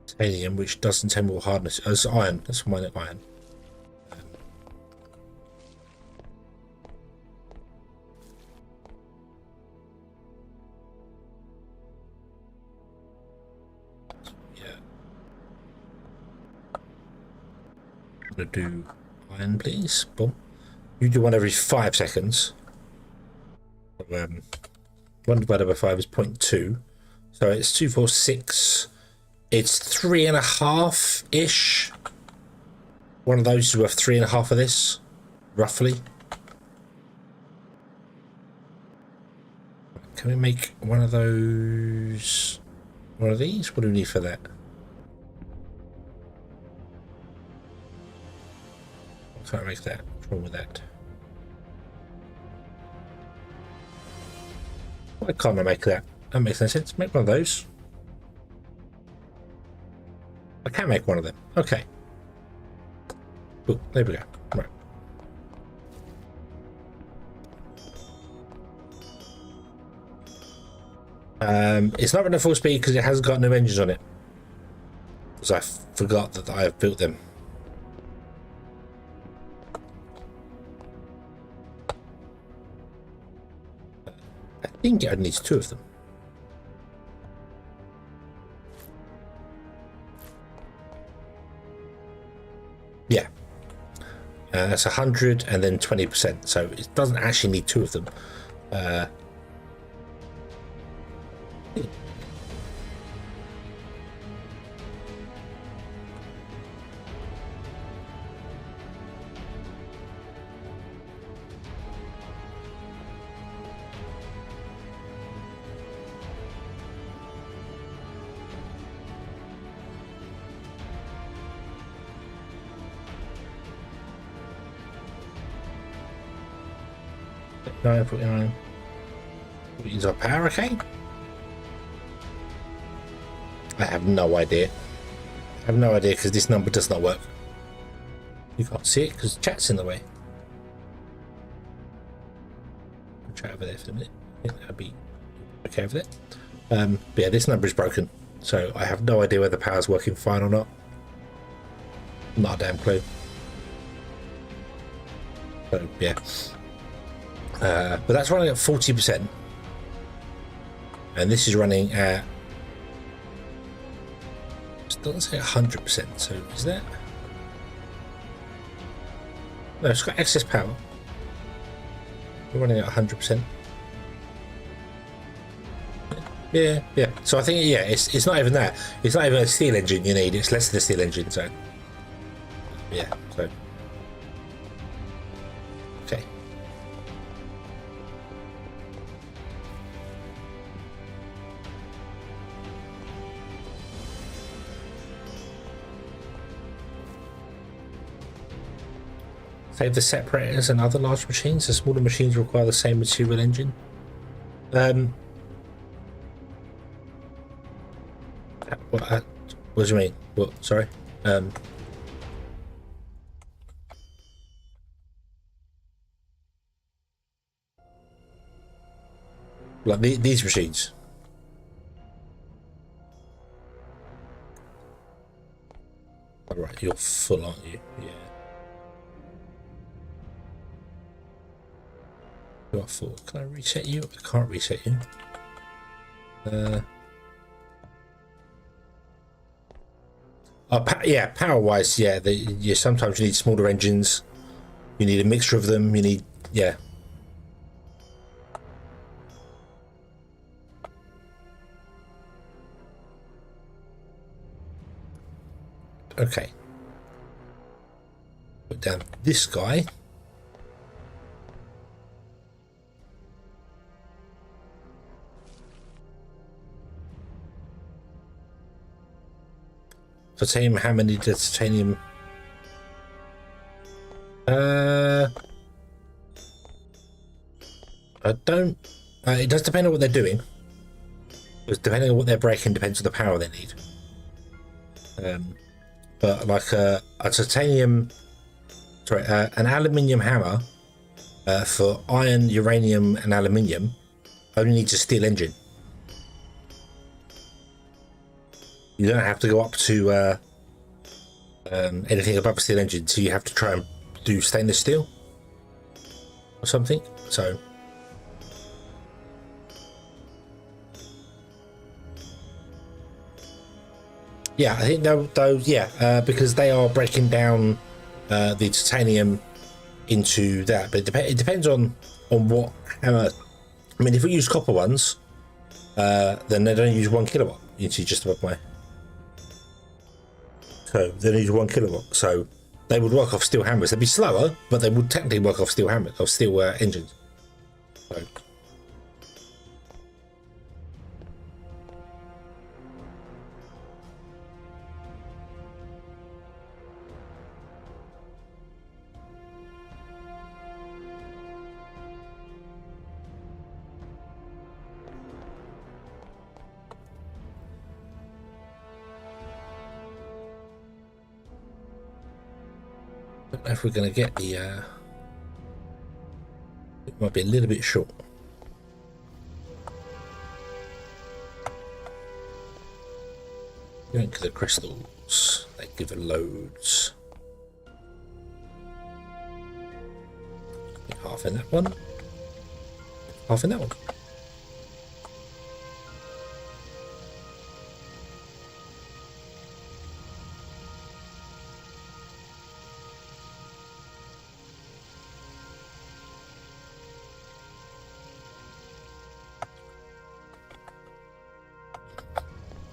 titanium, which doesn't have more hardness as iron. That's mining iron. Do iron, please. Boom. You do 1 every 5 seconds. 1 divided by 5 is 0.2, so it's 246. It's 3.5 ish. One of those is worth 3.5 of this, roughly. Can we make one of those? One of these? What do we need for that? Can't make that. What's wrong with that? Why can't I make that? That makes no sense. Make one of those. I can make one of them. Okay. Cool. There we go. Right. It's not running at full speed because it hasn't got no engines on it. Because I forgot that I have built them. I think it needs 2 of them. Yeah. That's 100 and then 20%. So it doesn't actually need 2 of them. 49, 49. Use our power, okay? I have no idea. I have no idea because this number does not work. You can't see it because chat's in the way. I'll chat over there for a minute. I think that'll be okay over there. But yeah, this number is broken, so I have no idea whether the power's working fine or not. Not a damn clue. So yeah, but that's running at 40%, and this is running at. It doesn't say 100%. So is that? No, it's got excess power. We're running at 100%. Yeah, yeah. So I think yeah, it's not even that. It's not even a steel engine you need. It's less than a steel engine. So yeah. So okay. Save the separators and other large machines. The smaller machines require the same material engine. What do you mean? What? Sorry. Like these machines. All right, you're full, aren't you? Yeah. You are full. Can I reset you? I can't reset you. Yeah, power-wise, yeah. You sometimes you need smaller engines. You need a mixture of them. You need, yeah. Okay. Put down this guy. Titanium hammer needs a titanium. I don't. It does depend on what they're doing. Because depending on what they're breaking depends on the power they need. But like a titanium, sorry, an aluminium hammer for iron, uranium, and aluminium only needs a steel engine. You don't have to go up to anything above a steel engine, so you have to try and do stainless steel or something. So yeah, I think those yeah, because they are breaking down the titanium into that, but it depends on what hammer. I mean, if we use copper ones, then they don't use 1 kilowatt. You see just above my. So they need 1 kilowatt. So they would work off steel hammers. They'd be slower, but they would technically work off steel hammers or steel engines. So. I don't know if we're going to get the. It might be a little bit short. Going to the crystals, they give it loads. Half in that one, half in that one.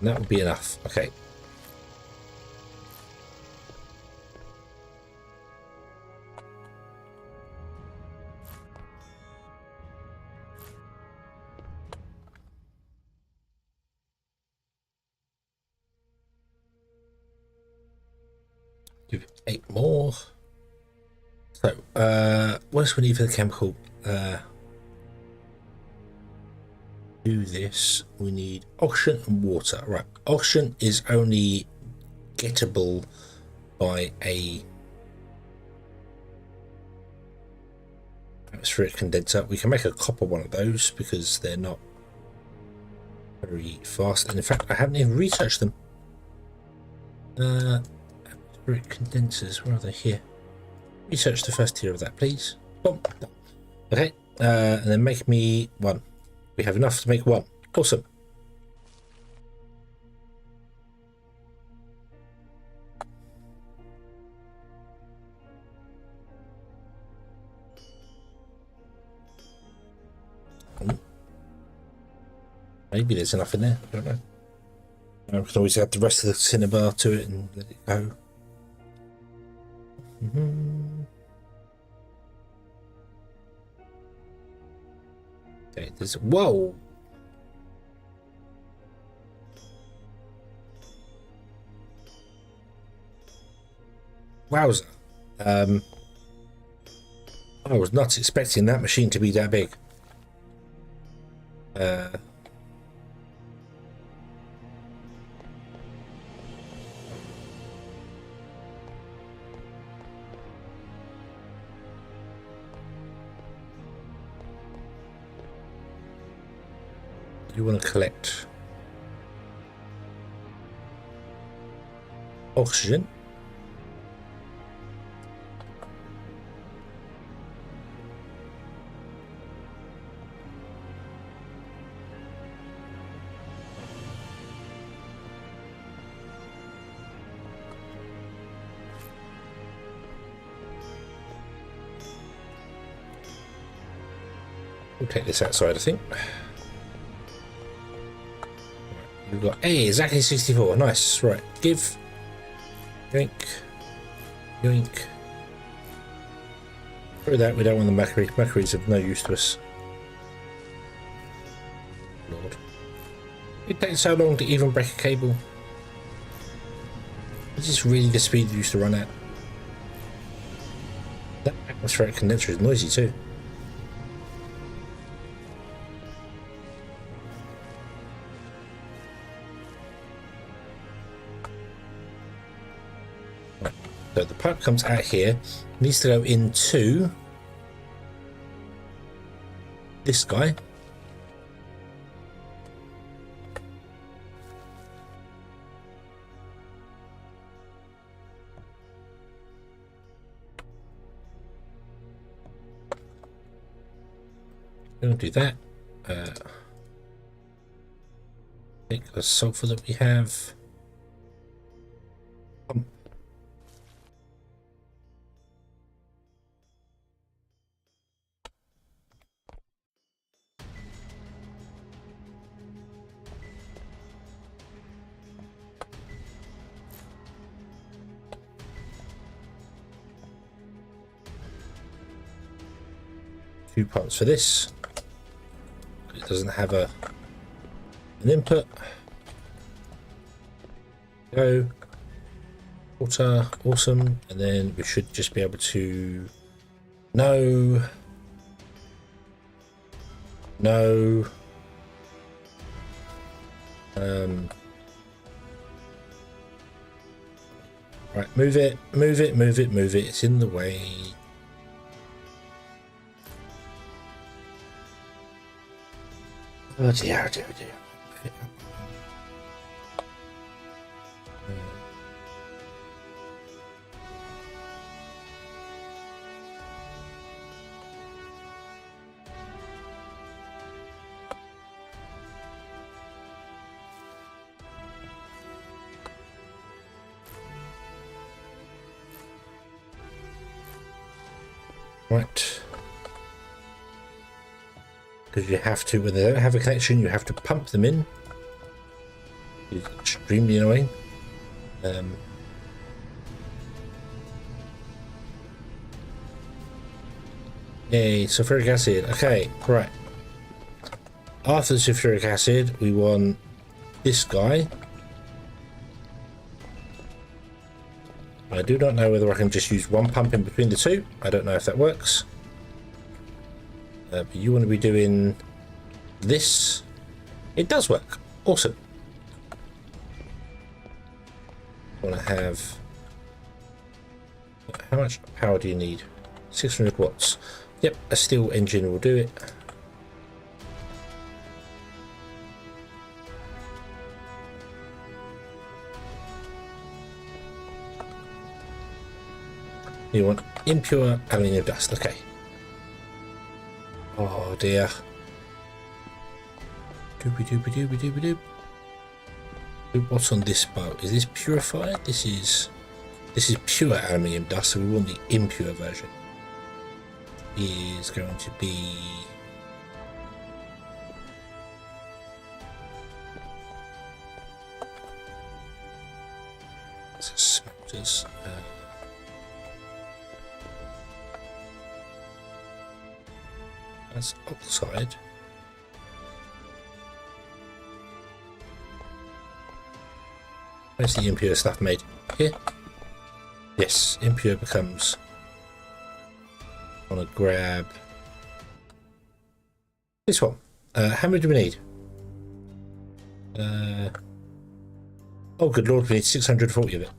And that would be enough. Okay. Do 8 more. So, what else we need for the chemical? do this, we need oxygen and water. Right, oxygen is only gettable by a atmospheric condenser. We can make a copper one of those because they're not very fast, and in fact I haven't even researched them. Atmospheric condensers, where are they? Here. Research the first tier of that, please. Boom. Okay, and then make me one. We have enough to make one. Awesome. Maybe there's enough in there. I don't know. I can always add the rest of the cinnabar to it and let it go. Okay, there's whoa. Wowza. I was not expecting that machine to be that big. You want to collect oxygen. We'll take this outside, I think. We've got exactly 64. Nice. Right, give. Yoink. Yoink. Through that, we don't want the mercury. Mercury's of no use to us. Lord. It takes so long to even break a cable. Is this really the speed it used to run at? That atmospheric condenser is noisy too. So the pipe comes out here, needs to go into this guy. We'll do that. Take the sulfur that we have. Two parts for this. It doesn't have an input. Go. Water, awesome. And then we should just be able to no. Right, move it. It's in the way. Oh dear. Right. Because you have to, when they don't have a connection, you have to pump them in. It's extremely annoying. Yay, sulfuric acid. Okay, right. After the sulfuric acid, we want this guy. I do not know whether I can just use one pump in between the two. I don't know if that works. But you want to be doing this. It does work. Awesome. I want to have... How much power do you need? 600 watts. Yep, a steel engine will do it. You want impure aluminium dust. Okay. Oh dear. Doobie doobie doobie doobie doop. What's on this boat? Is this purified? This is pure aluminium dust, so we want the impure version. Is going to be smelters. That's oxide. Where's the impure stuff made? Here? Yes, impure becomes... I want to grab this one. How many do we need? Oh good lord, we need 640 of it.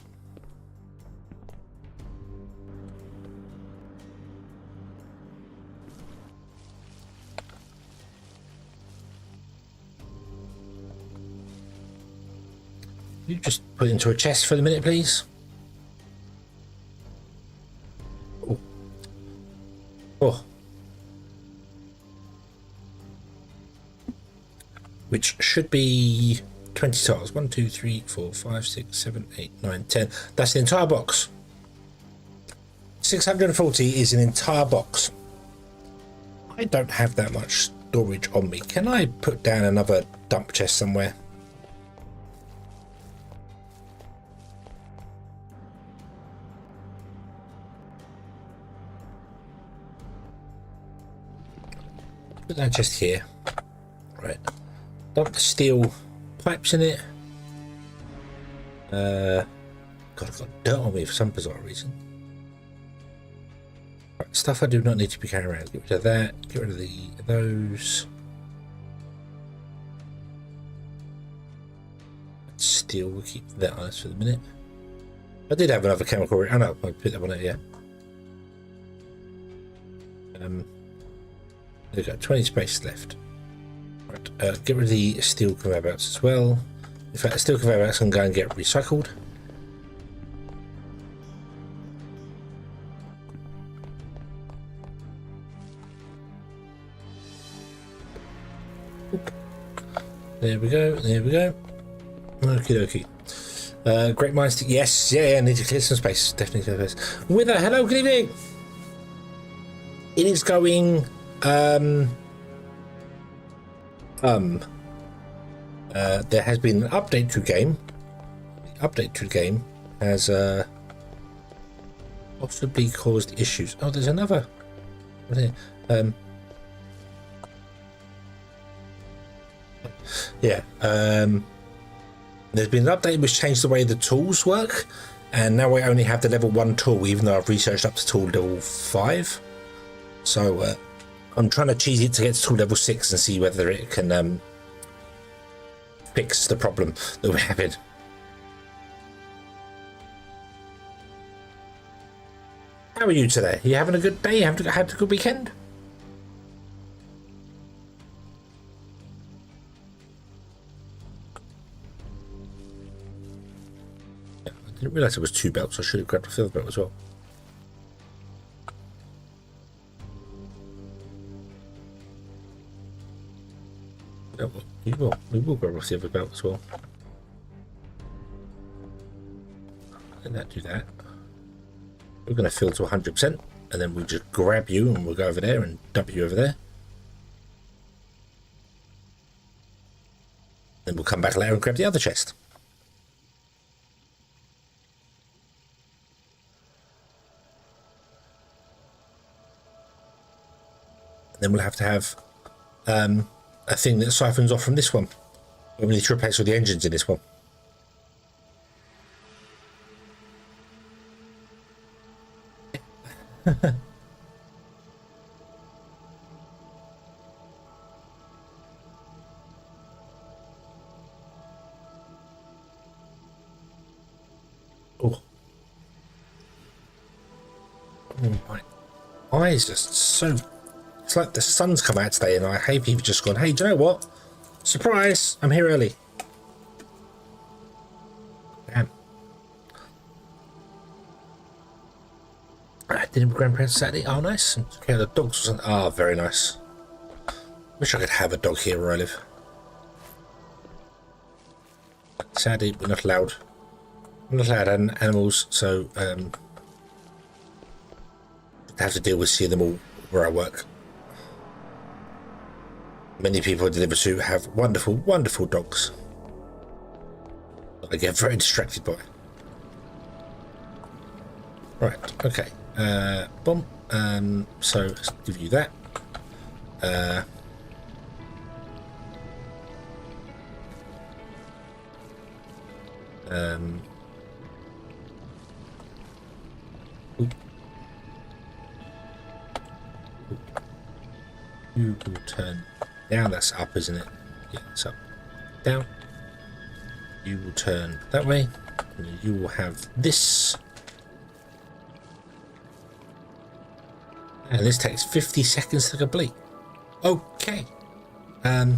You just put it into a chest for the minute, please. Oh. Oh. Which should be 20 tiles. 1, 2, 3, 4, 5, 6, 7, 8, 9, 10. That's the entire box. 640 is an entire box. I don't have that much storage on me. Can I put down another dump chest somewhere? Put that just here. Right. Dump the steel pipes in it. God, I've got dirt on me for some bizarre reason. Right, stuff I do not need to be carrying around. Get rid of that. Get rid of those. Steel, we'll keep that on us for the minute. I did have another chemical. Oh no, I put that one out, yeah. We've got 20 space left. Right, get rid of the steel conveyor belts as well. In fact, the steel conveyor belts can go and get recycled. There we go, there we go. Okie dokie. Great minds to... Yes, yeah, need to clear some space. Definitely clear space. With that, hello, good evening. It is going... there has been an update to the game. The update to the game has possibly caused issues. Oh, there's another one here. Yeah. There's been an update which changed the way the tools work, and now we only have the level 1 tool, even though I've researched up to tool level 5. So I'm trying to cheese it to get to tool level 6 and see whether it can fix the problem that we're having. How are you today? You having a good day? You having had a good weekend? I didn't realise it was 2 belts. I should have grabbed a 5th belt as well. Oh, we will grab off the other belt as well. Let that do that. We're going to fill to 100%, and then we'll just grab you and we'll go over there and dump you over there. Then we'll come back later and grab the other chest. And then we'll have to have a thing that siphons off from this one. We need to replace all the engines in this one. Oh. Oh, my eyes just so... It's like the sun's come out today and I hate people just gone, hey, do you know what? Surprise! I'm here early. Damn. Dinner with grandparents Saturday. Oh, nice. Okay, the dogs wasn't... Oh, very nice. Wish I could have a dog here where I live. Sadly, we're not allowed. We're not allowed animals, so I have to deal with seeing them all where I work. Many people I deliver to have wonderful, wonderful dogs. I get very distracted by. Right, okay. Boom. So let's give you that. Oop. Oop. You will turn down. That's up, isn't it? Yeah, it's up. Down. You will turn that way. And you will have this. And this takes 50 seconds to complete. Okay. I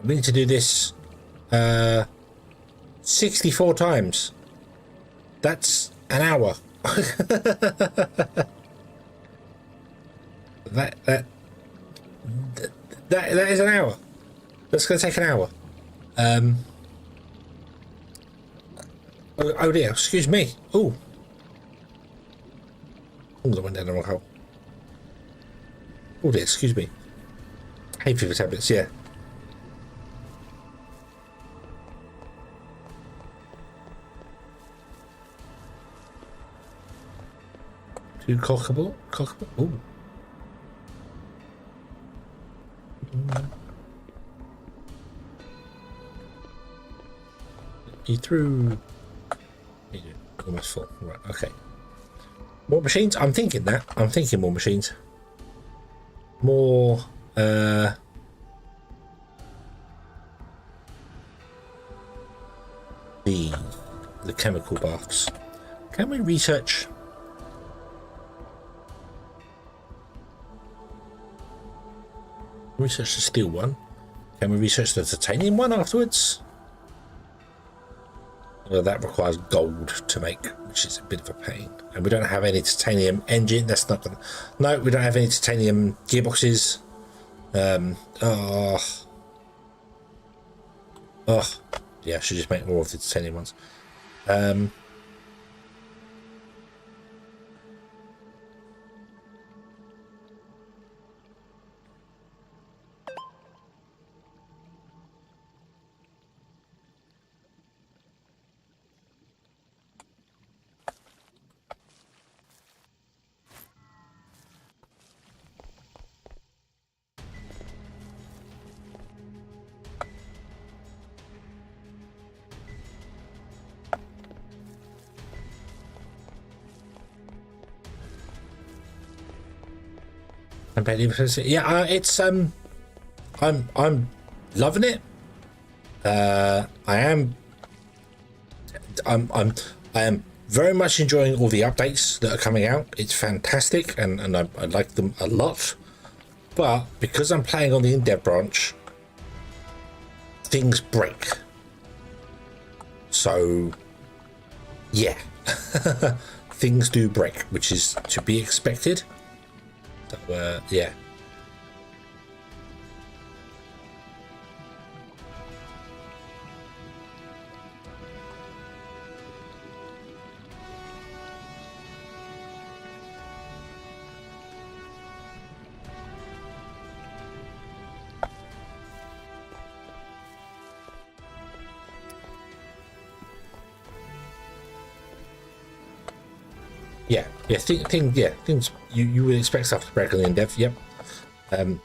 need to do this 64 times. That's an hour. that is an hour. That's going to take an hour. Oh dear, excuse me. Oh, that went down the wrong hole. Oh dear, excuse me. Hey, people tablets, yeah. Too cockable? Cockable? Ooh. You threw... Almost full. Right, okay. More machines? I'm thinking that. I'm thinking more machines. More... the chemical baths. Can we research... Research the steel one. Can we research the titanium one afterwards? Well, that requires gold to make, which is a bit of a pain. And we don't have any titanium engine. That's not gonna... No, we don't have any titanium gearboxes. Yeah, I should just make more of the titanium ones. Yeah, it's I'm loving it. I am very much enjoying all the updates that are coming out. It's fantastic, and I like them a lot. But because I'm playing on the in-dev branch, things break. So yeah, things do break, which is to be expected. So, yeah. Yeah, things you would expect stuff to break on the in-dev. Yep. But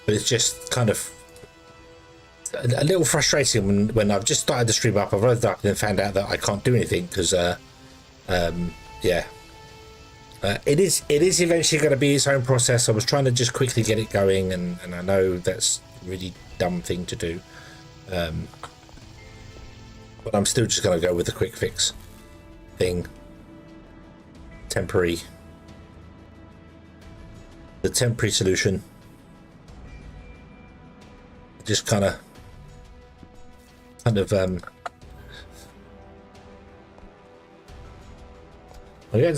it's just kind of a little frustrating when I've just started the stream up. I've loaded up and then found out that I can't do anything because, yeah, It is eventually going to be its own process. I was trying to just quickly get it going, and I know that's a really dumb thing to do. But I'm still just going to go with the quick fix thing. The temporary solution. Just kind of I'm getting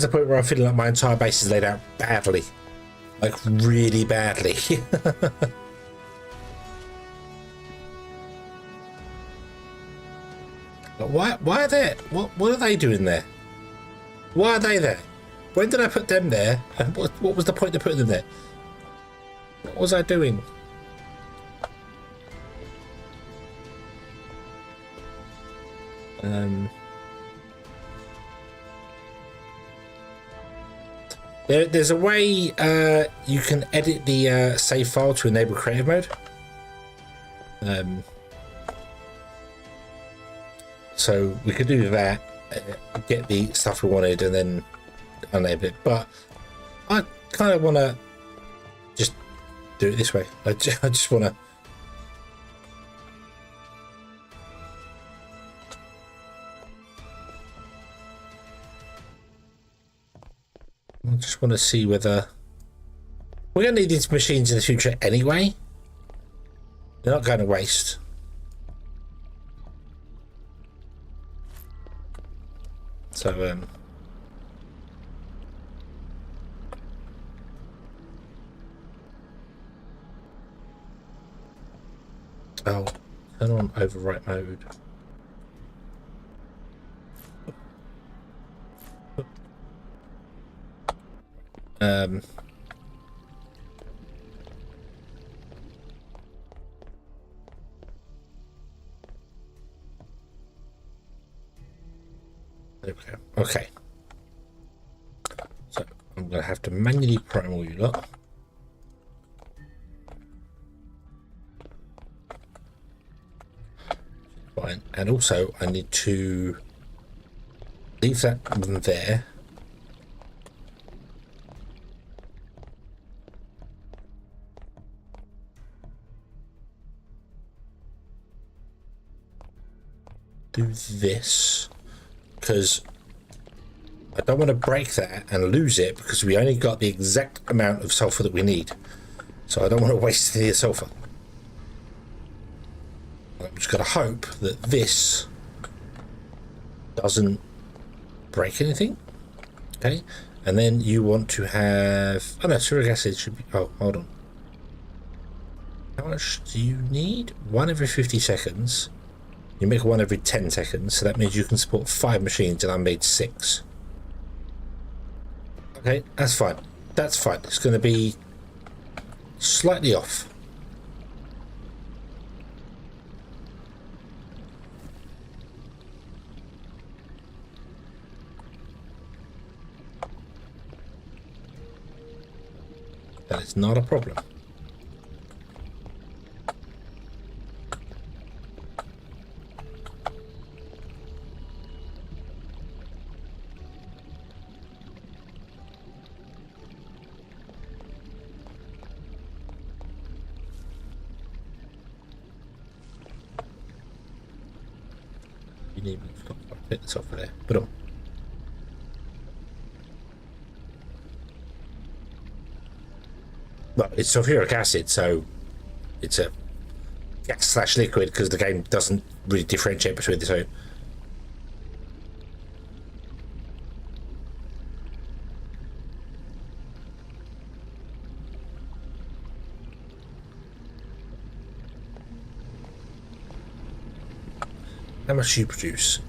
to the point where I'm feeling like my entire base is laid out badly, like really badly. Why are they? What are they doing there? Why are they there? When did I put them there? And what was the point of putting them there? What was I doing? There's a way you can edit the save file to enable creative mode. So we could do that, get the stuff we wanted, and then enable it. But I kind of want to just do it this way. I just want to. I just want to see whether we're going to need these machines in the future anyway. They're not going to waste. So oh, turn on overwrite mode. There we go. Okay. So I'm going to have to manually prime all you lot. Fine. And also I need to leave that one there. Do this because I don't want to break that and lose it because we only got the exact amount of sulfur that we need, so I don't want to waste any sulfur. I'm just going to hope that this doesn't break anything. Okay, and then you want to have, oh no, suric acid should be, oh hold on, how much do you need? One every 50 seconds. You make one every 10 seconds, so that means you can support 5 machines, and I made 6. Okay, that's fine. That's fine. It's going to be slightly off. That is not a problem. You need me to stop. I'll take this off of there. Put on. Well, it's sulfuric acid, so it's a gas / liquid because the game doesn't really differentiate between the two. How much do you produce?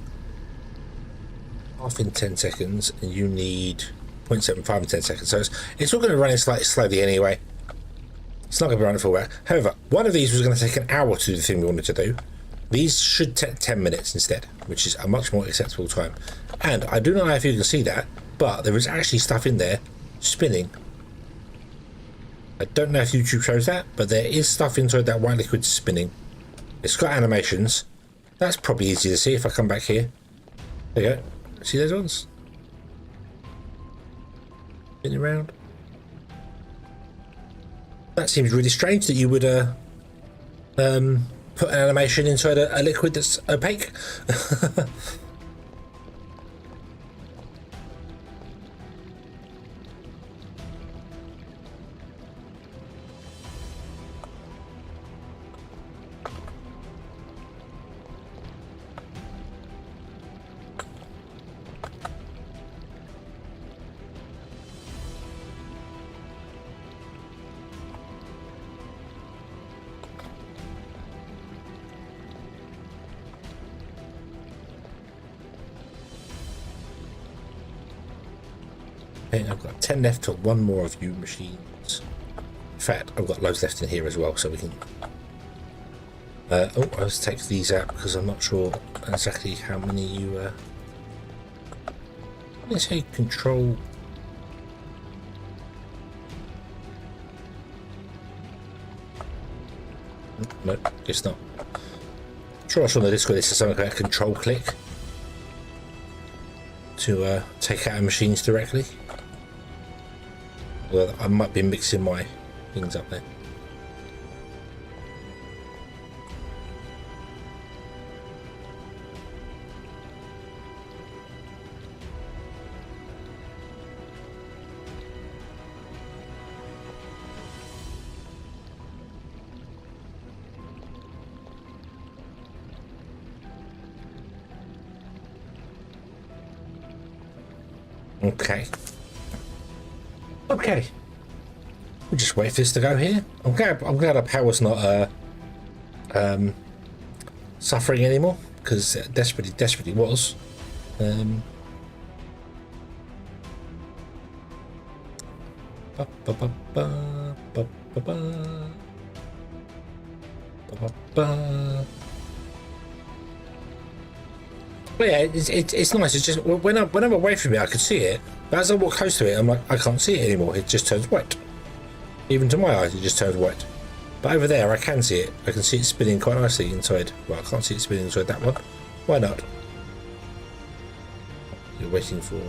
Half in 10 seconds, and you need 0.75 in 10 seconds. So it's all going to run slightly slowly anyway. It's not going to be running full back. However, one of these was going to take an hour to do the thing we wanted to do. These should take 10 minutes instead, which is a much more acceptable time. And I do not know if you can see that, but there is actually stuff in there spinning. I don't know if YouTube shows that, but there is stuff inside that white liquid spinning. It's got animations. That's probably easy to see if I come back here. There you go. See those ones? Getting around. That seems really strange that you would put an animation inside a liquid that's opaque. Okay, I've got 10 left to one more of you machines. In fact, I've got loads left in here as well, so we can... oh, I'll just take these out because I'm not sure exactly how many you... Let's say control... No, it's not. I'm sure I saw on the Discord this is something like a control click to take out machines directly. Well, I might be mixing my things up there. Okay. Okay. We'll just wait for this to go here. I'm glad our power's not suffering anymore, because it desperately was. But yeah, it's nice. It's just when I'm away from it, I can see it. But as I walk close to it, I'm like, I can't see it anymore. It just turns white. Even to my eyes, it just turns white. But over there, I can see it. I can see it spinning quite nicely inside. Well, I can't see it spinning inside that one. Why not? You're waiting for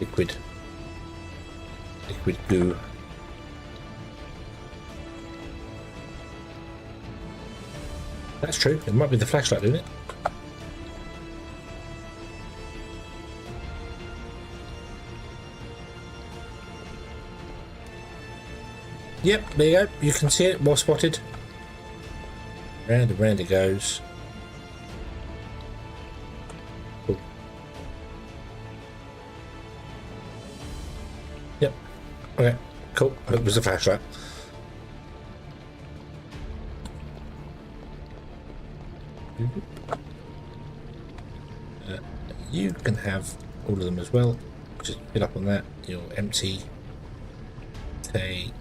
liquid goo. That's true. It might be the flashlight doing it. Yep, there you go. You can see it. Well spotted. Round and round it goes. Cool. Yep. Okay. Cool. It was a flashlight. You can have all of them as well. Just fill up on that. You're empty. Take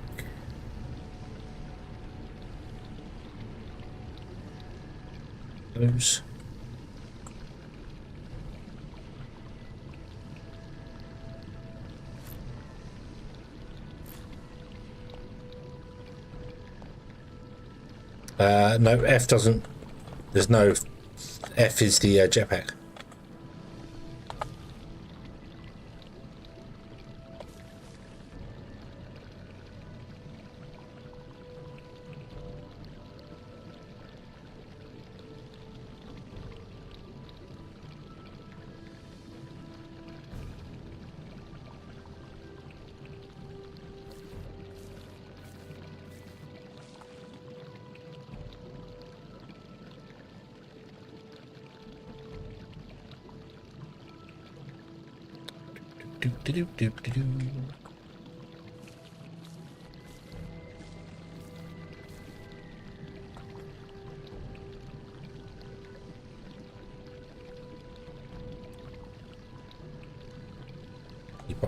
those. No, F doesn't. There's no F is the jetpack.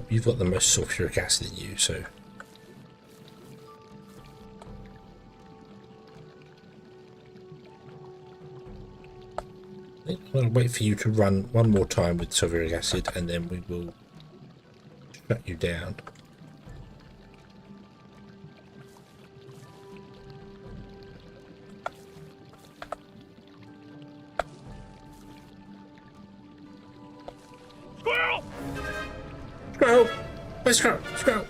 You've got the most sulfuric acid in you, so I think I'll wait for you to run one more time with sulfuric acid, and then we will shut you down. Where's squirrel? Squirrel!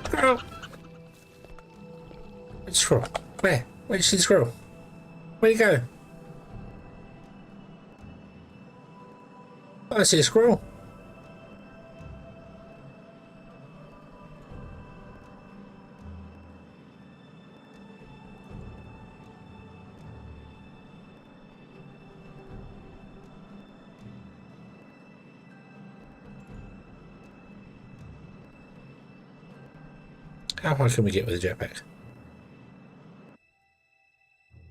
Squirrel! Where's the squirrel? Where? Where did you see the squirrel? Where'd he go? I don't see a squirrel. How high can we get with a jetpack?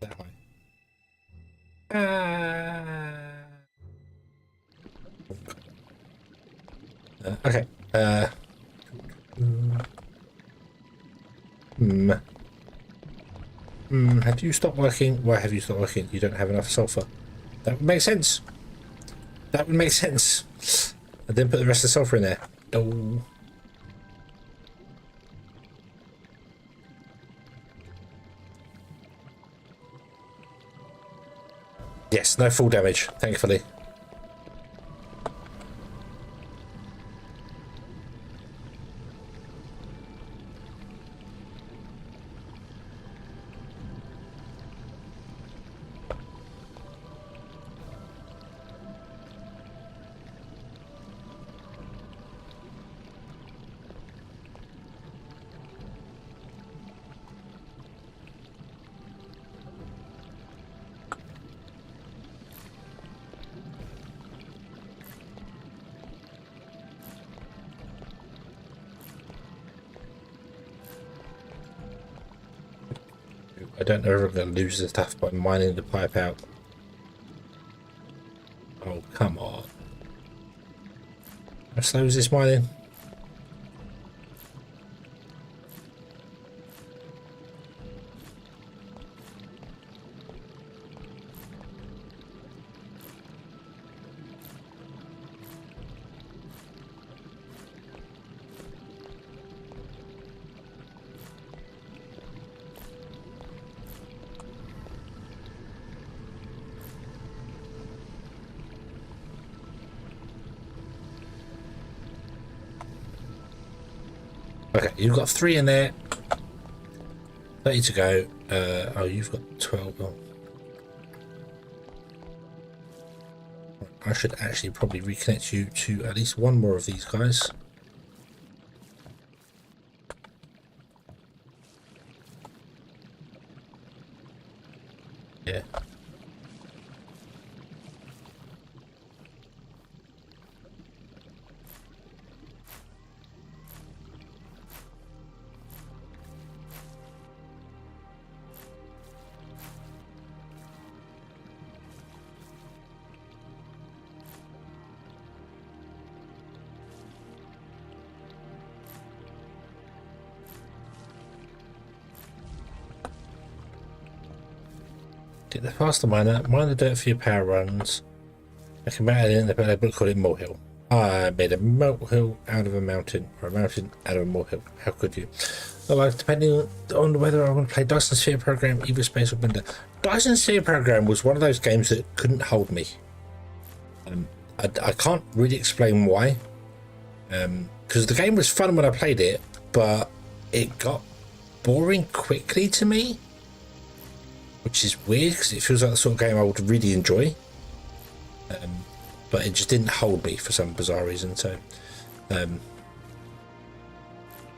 That high. Okay. Have you stopped working? Why have you stopped working? You don't have enough sulfur. That would make sense. That would make sense. And then put the rest of the sulfur in there. Oh. Yes, no full damage, thankfully. I don't know if I'm going to lose the stuff by mining the pipe out. Oh, come on. How slow is this mining? Okay, you've got 3 in there. 30 to go. Oh, you've got 12. Oh. I should actually probably reconnect you to at least one more of these guys. Yeah. Get the faster miner, mine the dirt for your power runs. I can mount it in, they call it molehill. I made a molehill out of a mountain, or a mountain out of a molehill. How could you? Well, depending on whether I want to play Dyson Sphere Program, EVOSPACE or Blender. Dyson Sphere Program was one of those games that couldn't hold me. I can't really explain why. Because the game was fun when I played it, but it got boring quickly to me. Which is weird because it feels like the sort of game I would really enjoy, but it just didn't hold me for some bizarre reason. So,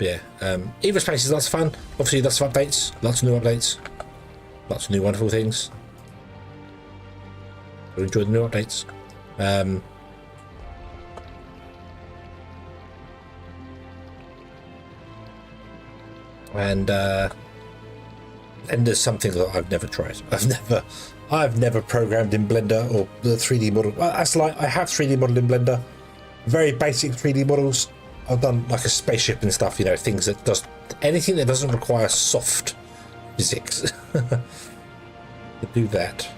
yeah, EVOSPACE is lots of fun. Obviously, lots of updates, lots of new updates, lots of new wonderful things. I enjoy the new updates. And there's something that I've never tried. I've never programmed in Blender or the 3D model. Well, that's like I have 3D model in Blender, very basic 3D models. I've done like a spaceship and stuff, you know, things that does anything that doesn't require soft physics. To do that,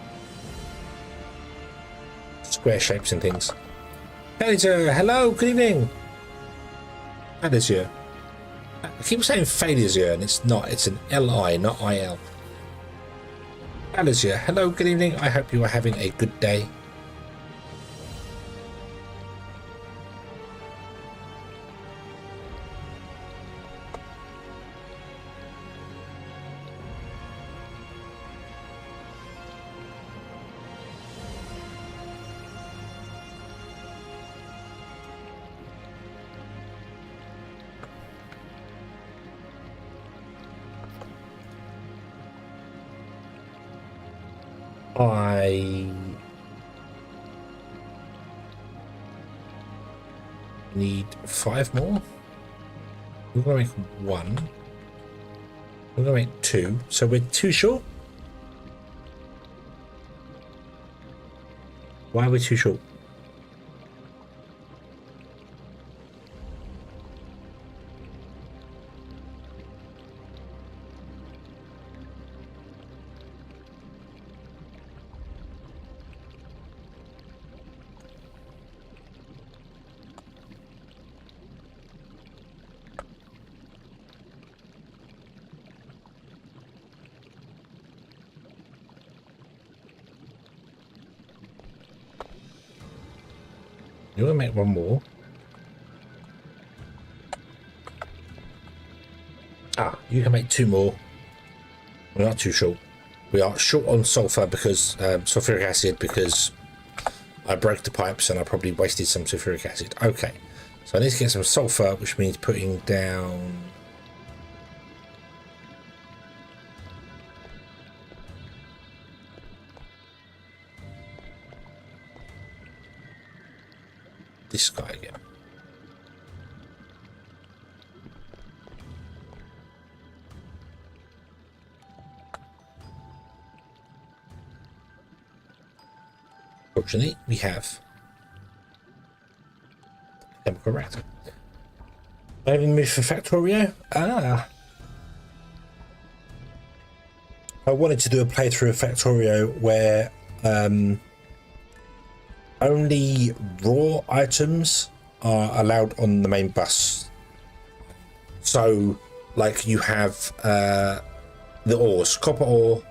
square shapes and things. Hello, good evening. That is you. I keep saying failure, and it's not. It's an L-I, not I-L. Alicia, hello, good evening. I hope you are having a good day. I need 5 more. We're going to make 1. We're going to make 2. So we're 2 short. Why are we 2 short? You're going to make 1 more. Ah, you can make 2 more. We're not too short. We are short on sulfur because sulfuric acid, because I broke the pipes and I probably wasted some sulfuric acid. Okay, so I need to get some sulfur, which means putting down this guy again. Fortunately, we have chemical reactor. Maybe move for Factorio. I wanted to do a playthrough of Factorio where only raw items are allowed on the main bus. So, like, you have the ores, copper ore,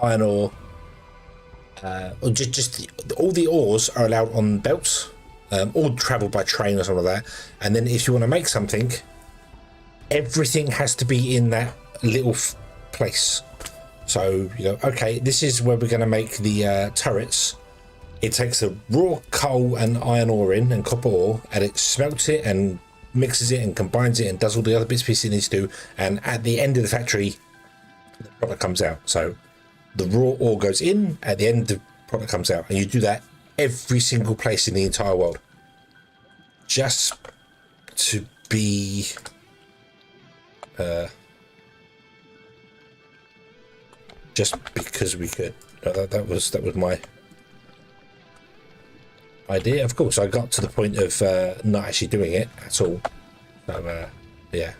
iron ore, or just all the ores are allowed on belts, or travel by train or something like that. And then if you want to make something, everything has to be in that little place. So you go, okay, this is where we're going to make the turrets. It takes the raw coal and iron ore in and copper ore, and it smelts it and mixes it and combines it and does all the other bits and pieces it needs to do. And at the end of the factory, the product comes out. So the raw ore goes in, at the end the product comes out, and you do that every single place in the entire world, just to be just because we could. That was my idea. Of course, I got to the point of not actually doing it at all. So yeah.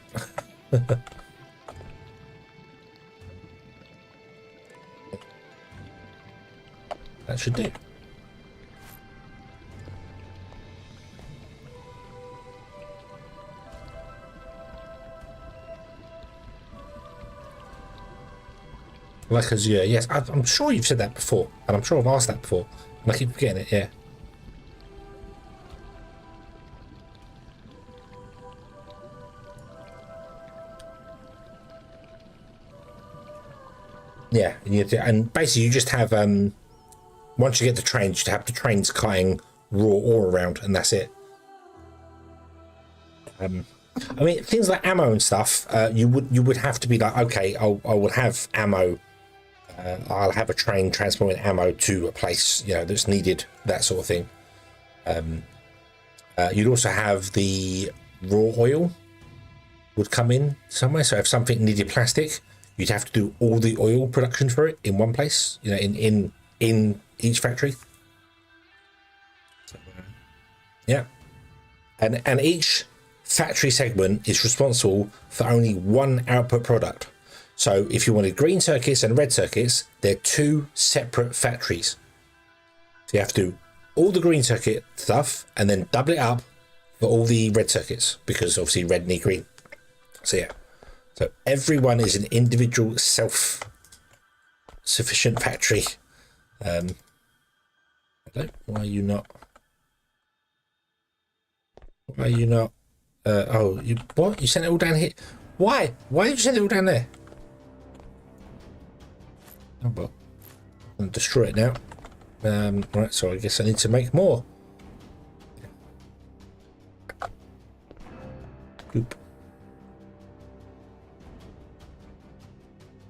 That should do. Like Azure, yes. I'm sure you've said that before, and I'm sure I've asked that before, and I keep forgetting it, yeah. Yeah, and basically you just have, once you get the trains, you have the trains carrying raw ore around, and that's it. I mean, things like ammo and stuff, you would have to be like, okay, I will have ammo. I'll have a train transporting ammo to a place, that's needed, that sort of thing. You'd also have the raw oil would come in somewhere. So if something needed plastic, you'd have to do all the oil production for it in one place, in each factory. So, yeah, and each factory segment is responsible for only one output product. So if you wanted green circuits and red circuits, they're 2 separate factories. So you have to do all the green circuit stuff and then double it up for all the red circuits, because obviously red need green. So yeah, so everyone is an individual self-sufficient factory. Why are you not? Oh, what? You sent it all down here? Why? Why did you send it all down there? Oh well, I'm gonna destroy it now. Right, so I guess I need to make more. Oop.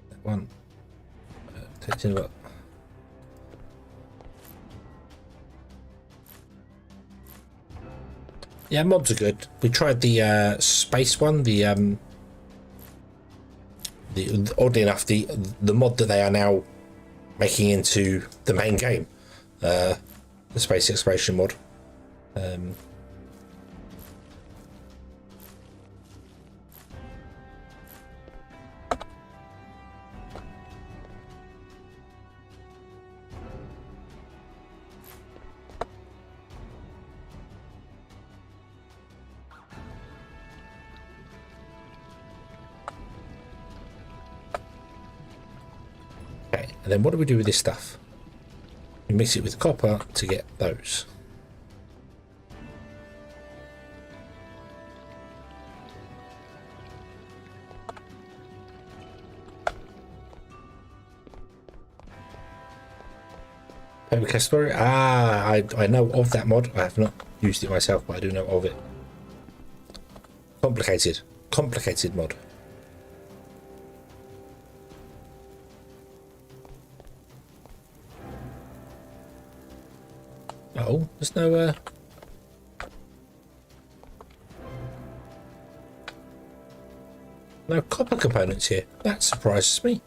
That one. Takes in about Yeah, mods are good. We tried the space one, the oddly enough, the mod that they are now making into the main game, the space exploration mod. Okay, and then what do we do with this stuff? We mix it with copper to get those. Paper Explorer. Ah, I know of that mod. I have not used it myself, but I do know of it. Complicated mod. Oh, there's no no copper components here. That surprises me.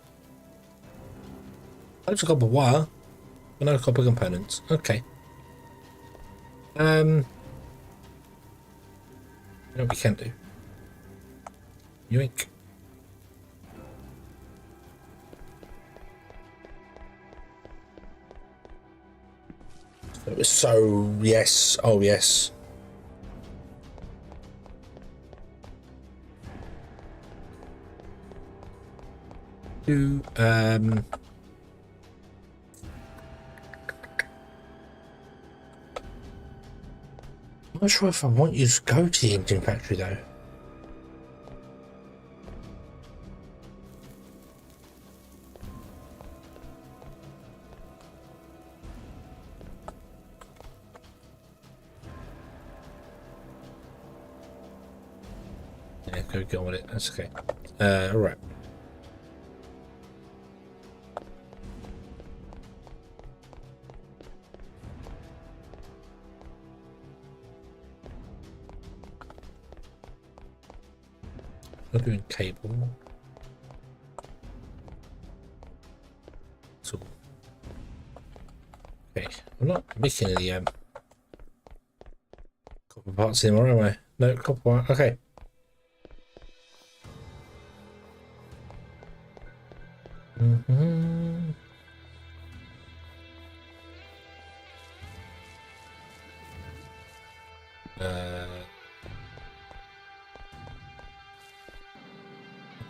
Loads of copper wire, but no copper components. Okay. You know what we can do? Yoink. So yes, oh yes. I'm not sure if I want you to go to the engine factory though. Yeah, go on with it. That's okay. All right. We're doing cable. So, okay, I'm not making any copper parts anymore, am I? No copper wire. Okay.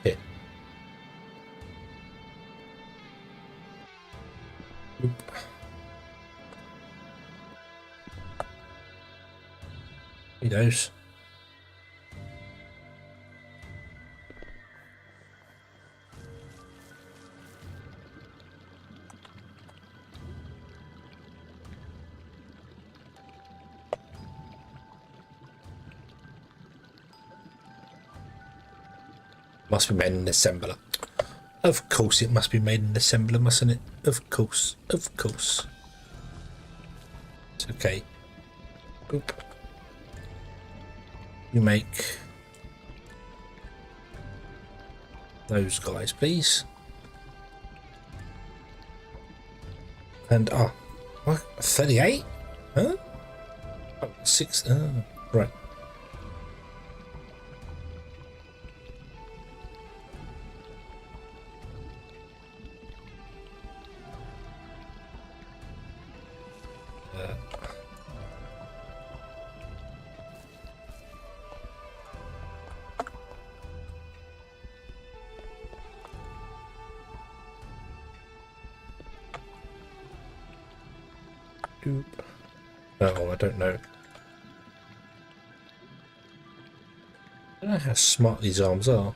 Okay. Oop. He knows. Must be made in assembler. Of course it must be made in assembler, mustn't it? Of course, of course. It's okay. Oop. You make those guys, please. And what? 38? Huh? Oh, 6. Oh, right. Oh, I don't know. I don't know how smart these arms are.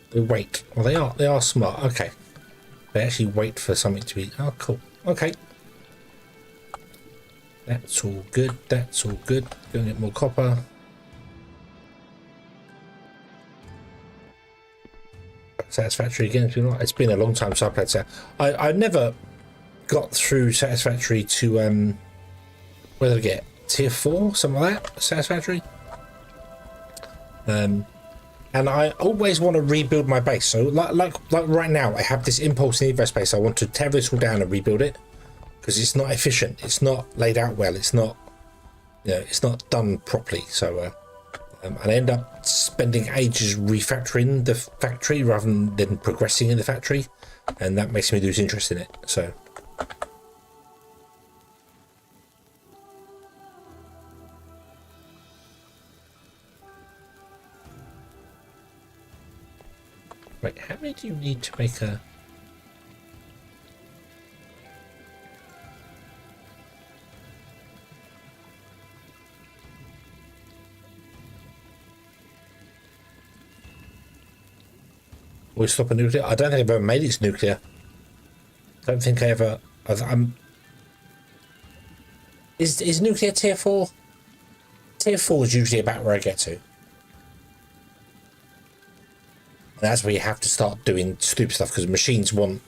They wait. Well, they are smart. Okay. They actually wait for something to be. Oh, cool. Okay. That's all good. That's all good. Gonna get more copper. Satisfactory again. It's been a long time since I played Sat. I never got through Satisfactory to where did I get tier 4, something like that. Satisfactory. And I always want to rebuild my base. So like right now, I have this impulse in EVOSPACE. I want to tear this all down and rebuild it because it's not efficient. It's not laid out well. It's not, you know, it's not done properly. So I end up spending ages refactoring the factory rather than progressing in the factory, and that makes me lose interest in it. So. Wait, how many do you need to make a... We stop a nuclear? I don't think I've ever made it nuclear. Don't think I ever... Is nuclear tier 4? Tier 4 is usually about where I get to. And that's where you have to start doing stupid stuff, because machines want,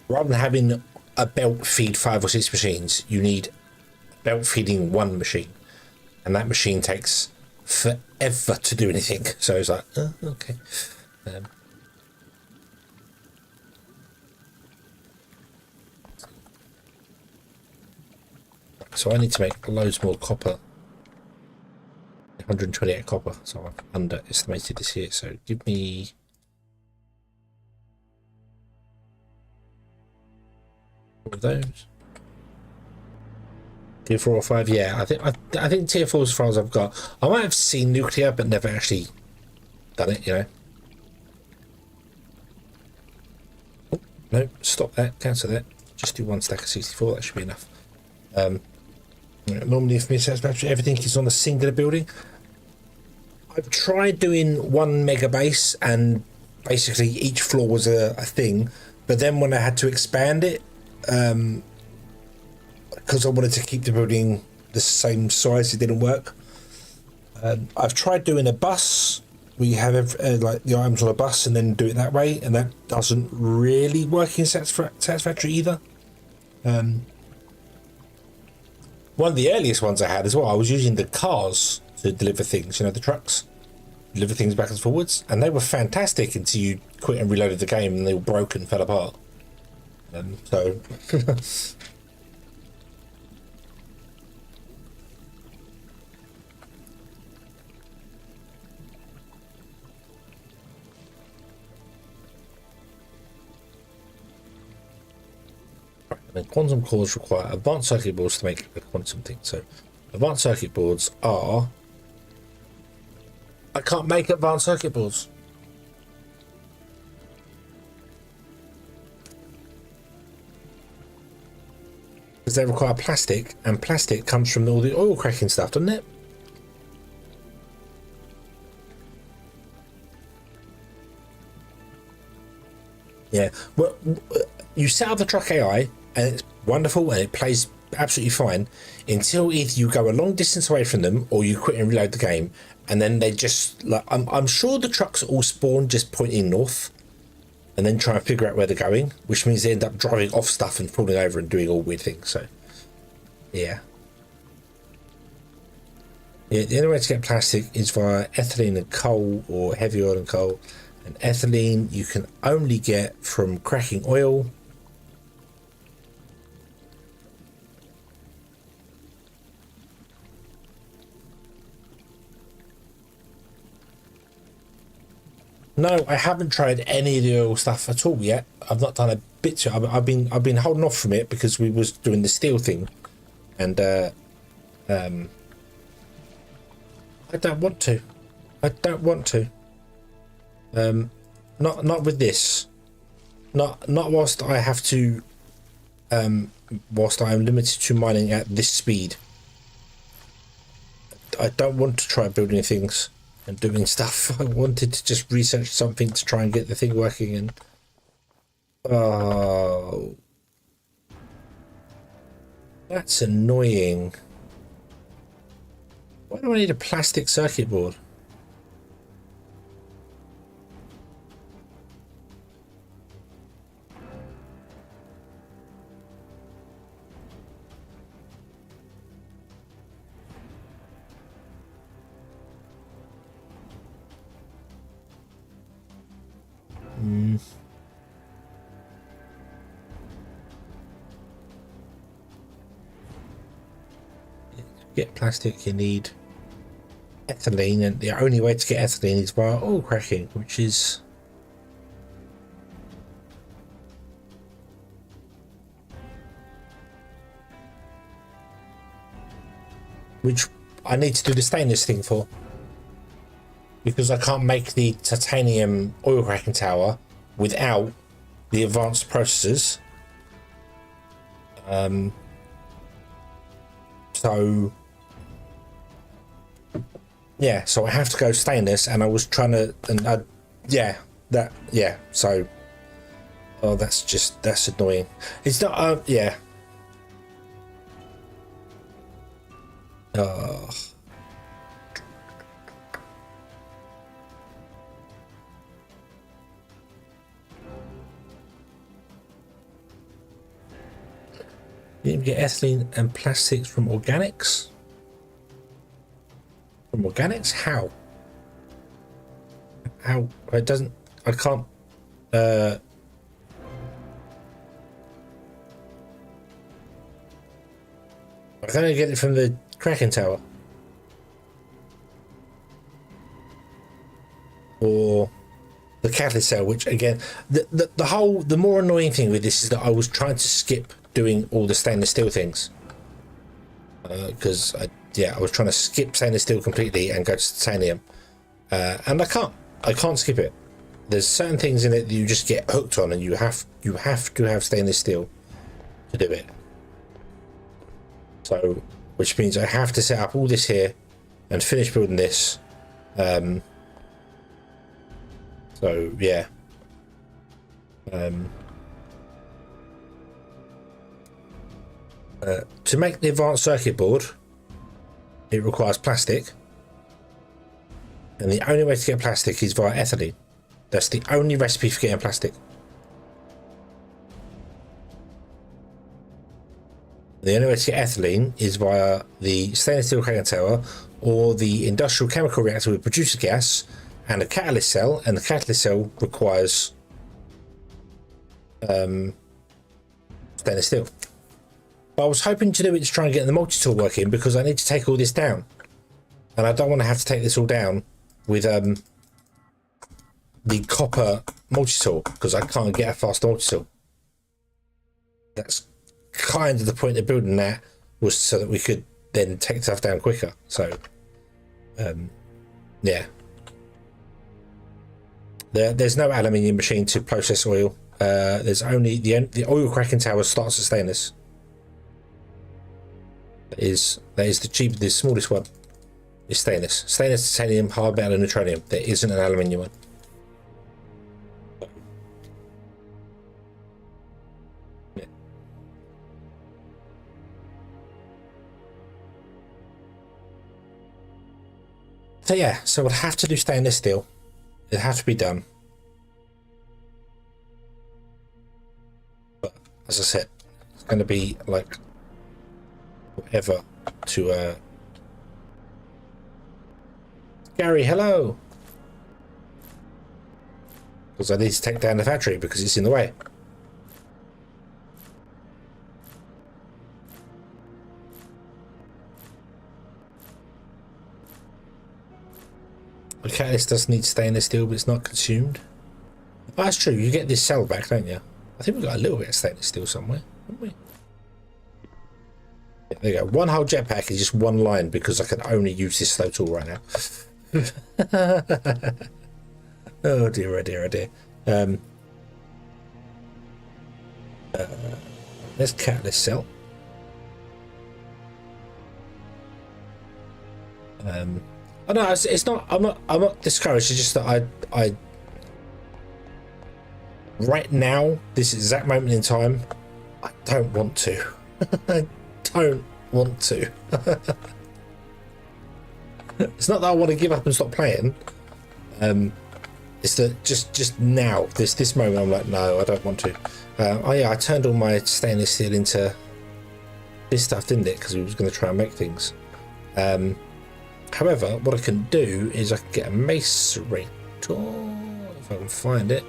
rather than having a belt feed 5 or 6 machines, you need belt feeding 1 machine, and that machine takes forever to do anything. So it's like, okay. So I need to make loads more copper. 128 copper, so I've underestimated this here. So give me all of those. Tier 4 or 5, yeah. I think tier 4 as far as I've got. I might have seen nuclear, but never actually done it. You know. Oh, no, stop that. Cancel that. Just do 1 stack of 64. That should be enough. Normally, for me, satisfactory, everything is on a singular building. I've tried doing 1 mega base, and basically each floor was a thing, but then when I had to expand it, because I wanted to keep the building the same size, it didn't work. I've tried doing a bus where you have like the items on a bus and then do it that way, and that doesn't really work in satisfactory either. One of the earliest ones I had as well, I was using the cars to deliver things, you know, the trucks, deliver things back and forwards, and they were fantastic until you quit and reloaded the game and they all broke and fell apart. So and quantum cores require advanced circuit boards to make a quantum thing. So advanced circuit boards are... I can't make advanced circuit boards. Because they require plastic, and plastic comes from all the oil cracking stuff, doesn't it? Yeah. Well, you set up the truck AI, and it's wonderful, and it plays absolutely fine until either you go a long distance away from them or you quit and reload the game, and then they just like I'm sure the trucks all spawn just pointing north and then try and figure out where they're going, which means they end up driving off stuff and falling over and doing all weird things. So yeah, the only way to get plastic is via ethylene and coal, or heavy oil and coal. And ethylene you can only get from cracking oil. No, I haven't tried any of the oil stuff at all yet. I've not done a bit. I've been holding off from it because we was doing the steel thing, and I don't want to. I don't want to. Not with this. Not whilst I have to. Whilst I am limited to mining at this speed. I don't want to try building things and doing stuff. I wanted to just research something to try and get the thing working, and oh, that's annoying. Why do I need a plastic circuit board? get plastic, you need ethylene, and the only way to get ethylene is via oil cracking, which is which I need to do the stainless thing for, because I can't make the titanium oil cracking tower without the advanced processors. So yeah, so I have to go stainless, and I was trying to, and so oh, that's annoying. It's not yeah. You can get ethylene and plastics from organics. From organics? How? How? It doesn't. I can't. I'm gonna get it from the cracking tower, or the catalyst cell. Which again, the more annoying thing with this is that I was trying to skip doing all the stainless steel things, because I was trying to skip stainless steel completely and go to titanium, and I can't skip it. There's certain things in it that you just get hooked on, and you have to have stainless steel to do it. So, which means I have to set up all this here and finish building this. So yeah. To make the advanced circuit board, it requires plastic, and the only way to get plastic is via ethylene. That's the only recipe for getting plastic. The only way to get ethylene is via the stainless steel cracking tower or the industrial chemical reactor with producer gas and a catalyst cell, and the catalyst cell requires stainless steel. But I was hoping to do it to try and get the multi-tool working, because I need to take all this down, and I don't want to have to take this all down with the copper multi-tool, because I can't get a fast multi-tool. That's kind of the point of building that, was so that we could then take stuff down quicker. So yeah, there's no aluminium machine to process oil. There's only the oil cracking tower starts at stainless. That is the smallest one is stainless, titanium, hard metal, and neutronium. There isn't an aluminium one. Yeah. So yeah, so we'll have to do stainless steel. It has to be done. But as I said, it's going to be like whatever to Gary, hello, because I need to take down the factory because it's in the way. The catalyst does need stainless steel, but it's not consumed. Oh, that's true, you get this cell back, don't you? I think we've got a little bit of stainless steel somewhere, haven't we? Yeah, there you go. One whole jetpack is just one line, because I can only use this slow tool right now. Oh dear, oh dear, oh dear. There's catalyst cell. Oh no, it's not. I'm not discouraged. It's just that I right now, this exact moment in time, I don't want to. I don't want to. It's not that I want to give up and stop playing. It's that just now, this moment, I'm like, no, I don't want to. Oh yeah, I turned all my stainless steel into this stuff, didn't it? Because we was going to try and make things. However, what I can do is I can get a macerator, if I can find it.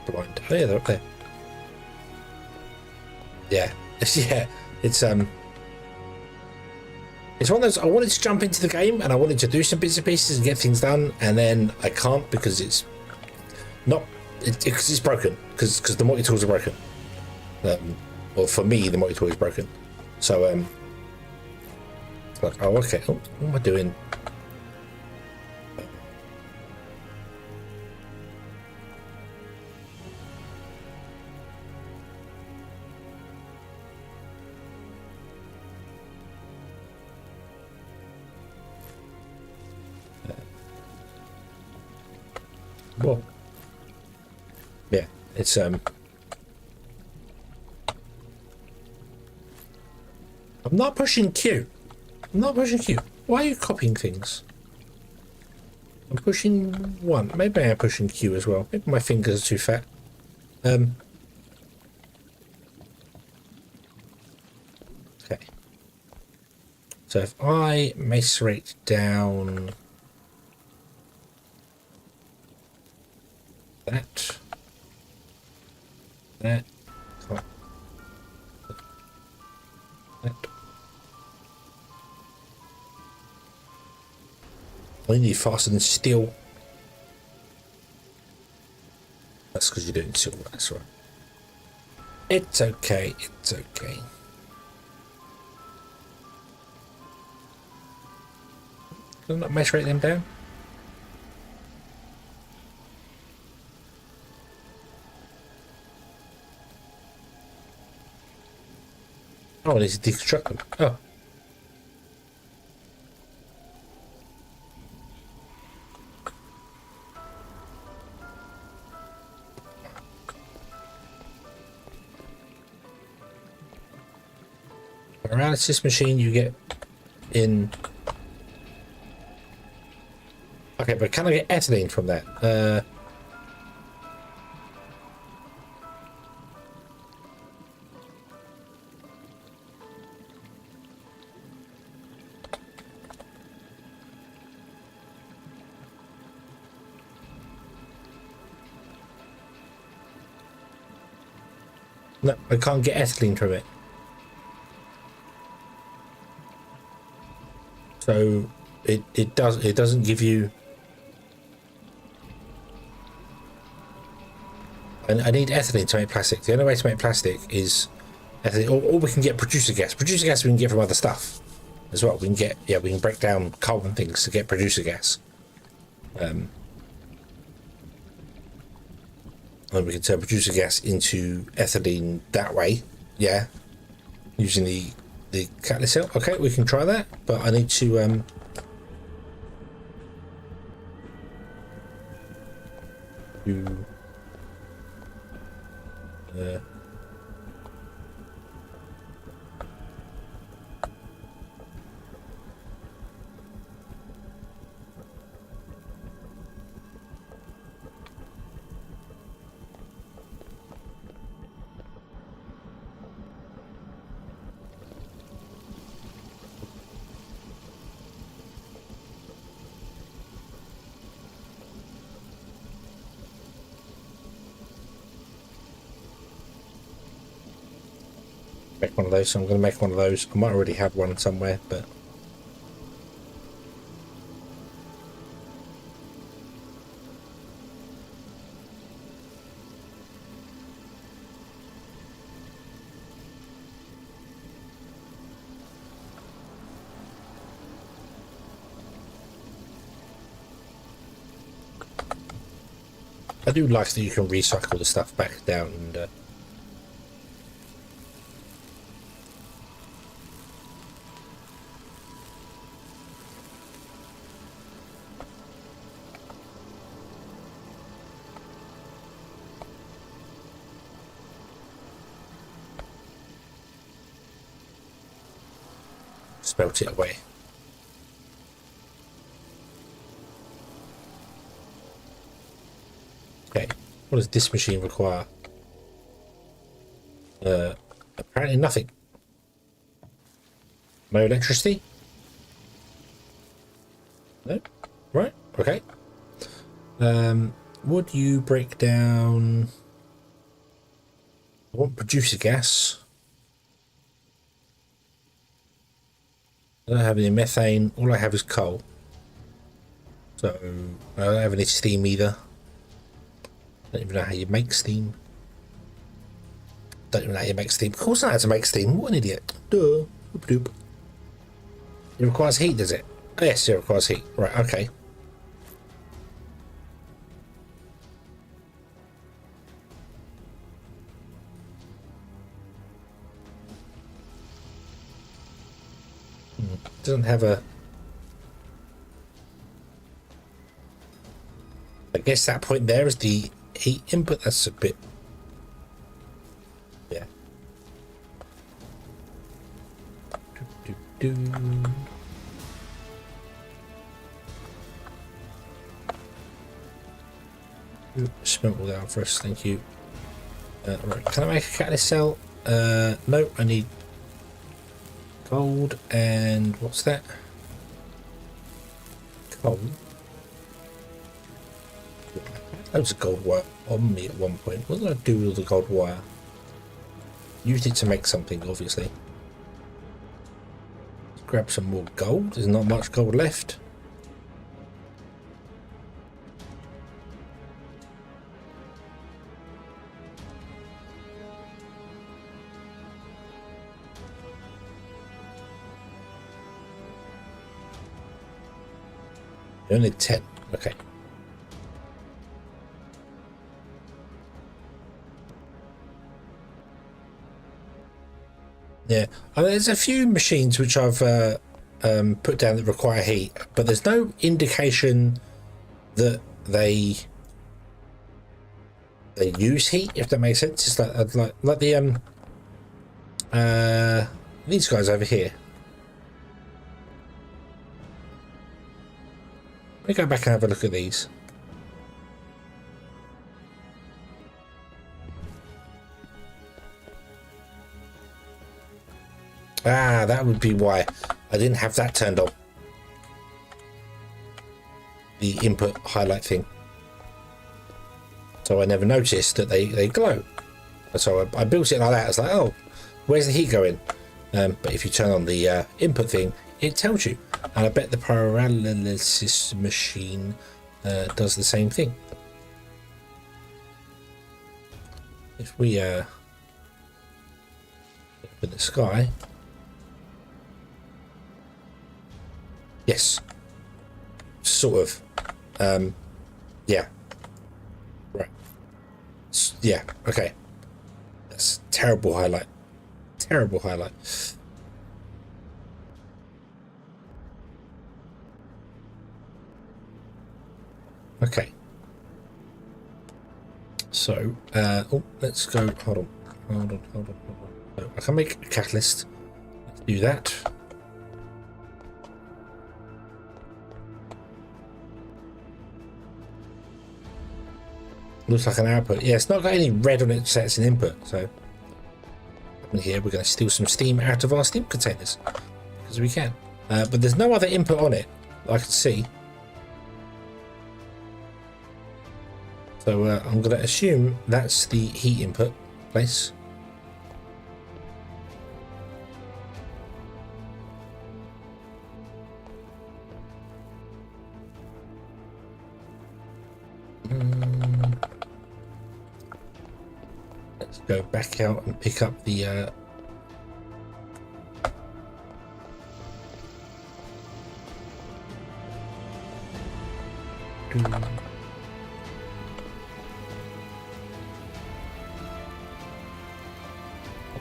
Blind. Oh yeah, they're up there. Yeah, yeah. It's one of those. I wanted to jump into the game and I wanted to do some bits and pieces and get things done, and then I can't because it's not. Because it's broken. Because the multi-tools are broken. Well, for me, the multi-tool is broken. So like, oh, okay. Oh, what am I doing? Well, yeah, it's I'm not pushing Q. I'm not pushing Q. Why are you copying things? I'm pushing 1. Maybe I'm pushing Q as well. Maybe my fingers are too fat. Okay. So if I macerate down that. That. I need faster than steel. That's because you're doing silver, that's right. It's okay, it's okay. Can I not macerate them down? Oh, I need to deconstruct them. Oh. Paralysis machine you get in. Okay, but can I get ethylene from that? No, I can't get ethylene from it. So it doesn't give you. And I need ethylene to make plastic. The only way to make plastic is ethylene, or we can get producer gas. Producer gas we can get from other stuff as well. We can get, yeah, we can break down coal and things to get producer gas. And we can turn producer gas into ethylene that way. Yeah, using the catalyst cell. Okay, we can try that, but I need to make one of those. So I'm going to make one of those. I might already have one somewhere, but I do like that you can recycle the stuff back down and smelt it away. Okay, what does this machine require? Apparently nothing. No electricity? No? Right, okay. Would you break down... I want producer gas. I don't have any methane. All I have is coal. So I don't have any steam either. Don't even know how you make steam. Don't even know how you make steam. Of course I know how to make steam. What an idiot. Duh. Boop doop. It requires heat, does it? Oh, yes, it requires heat. Right, okay. Doesn't have a... I guess that point there is the heat input. That's a bit... Yeah. Do. Smelt all down for us, thank you. Right, can I make a catalyst cell? No, I need gold and what's that? Coal. Loads of gold wire on me at one point. What did I do with all the gold wire? Used it to make something, obviously. Let's grab some more gold. There's not much gold left. Only 10. Okay. Yeah, there's a few machines which I've put down that require heat, but there's no indication that they use heat. If that makes sense, it's like the these guys over here. Let me go back and have a look at these. Ah, that would be why I didn't have that turned on. The input highlight thing. So I never noticed that they glow. So I built it like that. I was like, oh, where's the heat going? But if you turn on the input thing, it tells you. And I bet the paralysis machine does the same thing. If we open the sky, yes, sort of, yeah, right, yeah, okay. That's terrible highlight. Terrible highlight. Okay. So, oh, let's go. Hold on. So I can make a catalyst. Let's do that. Looks like an output. Yeah, it's not got any red on it, so it's an input. So, in here we're going to steal some steam out of our steam containers because we can. But there's no other input on it that I can see. So I'm going to assume that's the heat input place. Let's go back out and pick up the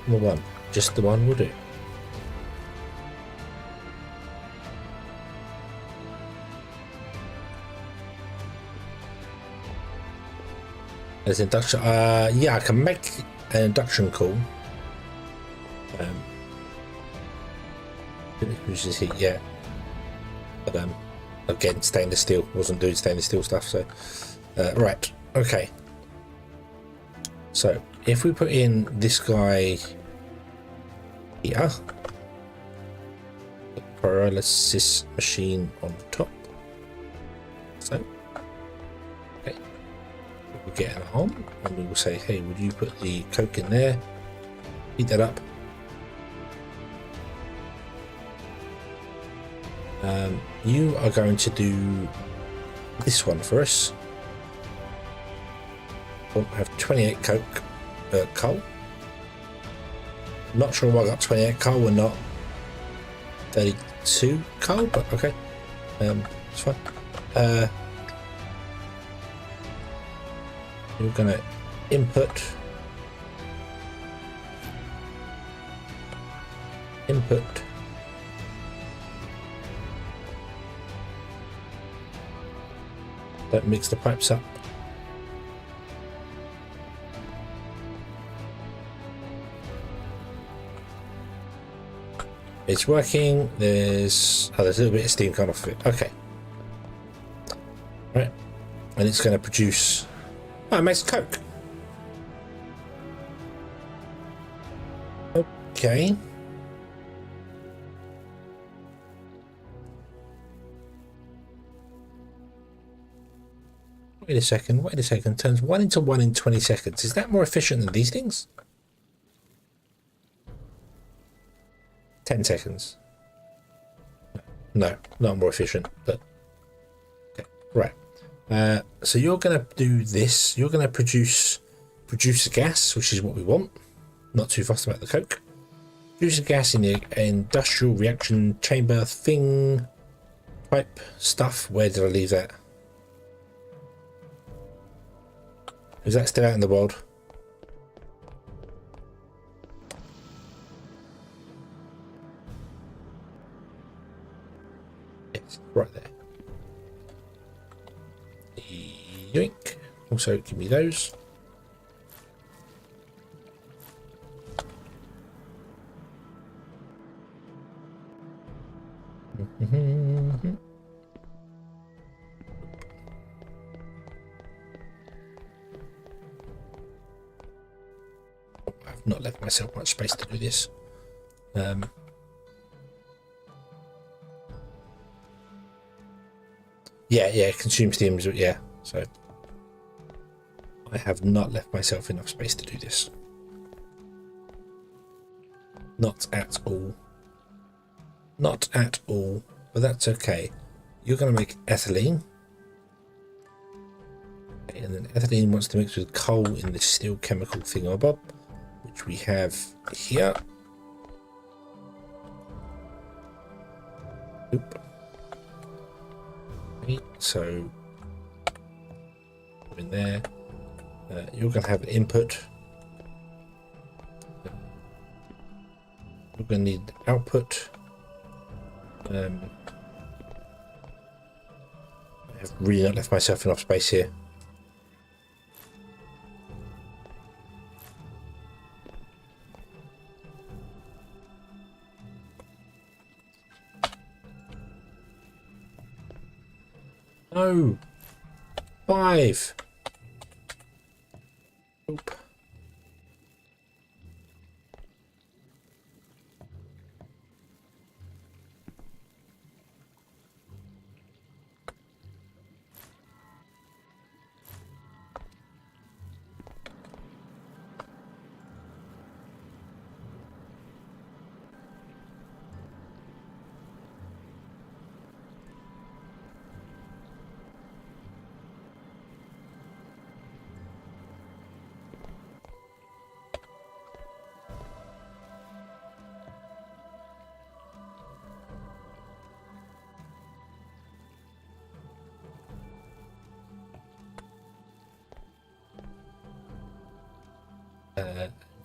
one. Just the one will do. There's induction. Yeah, I can make an induction cool. It uses heat, yeah. But again, stainless steel. Wasn't doing stainless steel stuff, so right. Okay. So if we put in this guy here, the paralysis machine on the top. So, okay, we'll get an arm and we will say, hey, would you put the coke in there? Heat that up. You are going to do this one for us. We'll have 28 coal. Not sure why I got 28 coal and not 32 coal, but okay. It's fine. You're gonna input don't mix the pipes up. It's working. There's a little bit of steam coming off of it. Okay, right, and it's going to produce. Oh, it makes coke. Okay. Wait a second. Turns 1 into 1 in 20 seconds. Is that more efficient than these things? 10 seconds. No, not more efficient, but okay. Right. So you're going to do this. You're going to produce a gas, which is what we want. Not too fussed about the coke. Produce a gas in the industrial reaction chamber thing. Pipe stuff. Where did I leave that? Is that still out in the world? Yes, right there. Yoink. Also, give me those. I've not left myself much space to do this. Yeah, consume steam, yeah, so I have not left myself enough space to do this. Not at all. Not at all, but that's okay. You're going to make ethylene. Okay, and then ethylene wants to mix with coal in the steel chemical thingamabob, which we have here. Oop. Okay, so in there, you're going to have an input. You're going to need output. I have really not left myself enough space here. No. 5. Oop.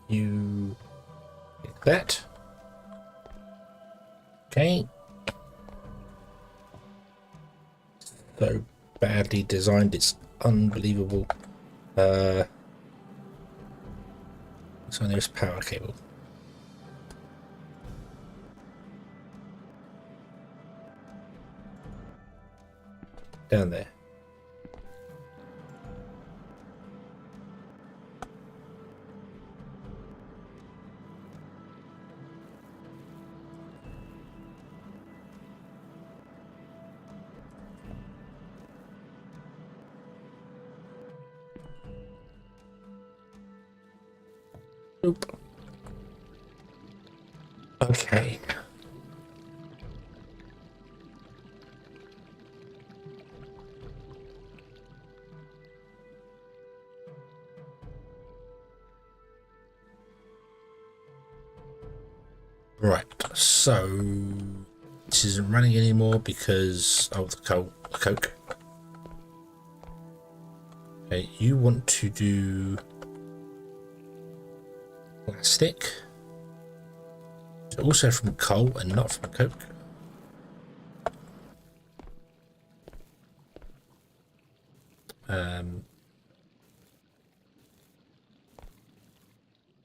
You get that. Okay. So badly designed, it's unbelievable. So there's power cable. Down there. Nope. Okay. Right, so this isn't running anymore because of the coke. Okay, you want to do plastic. So also from coal and not from coke.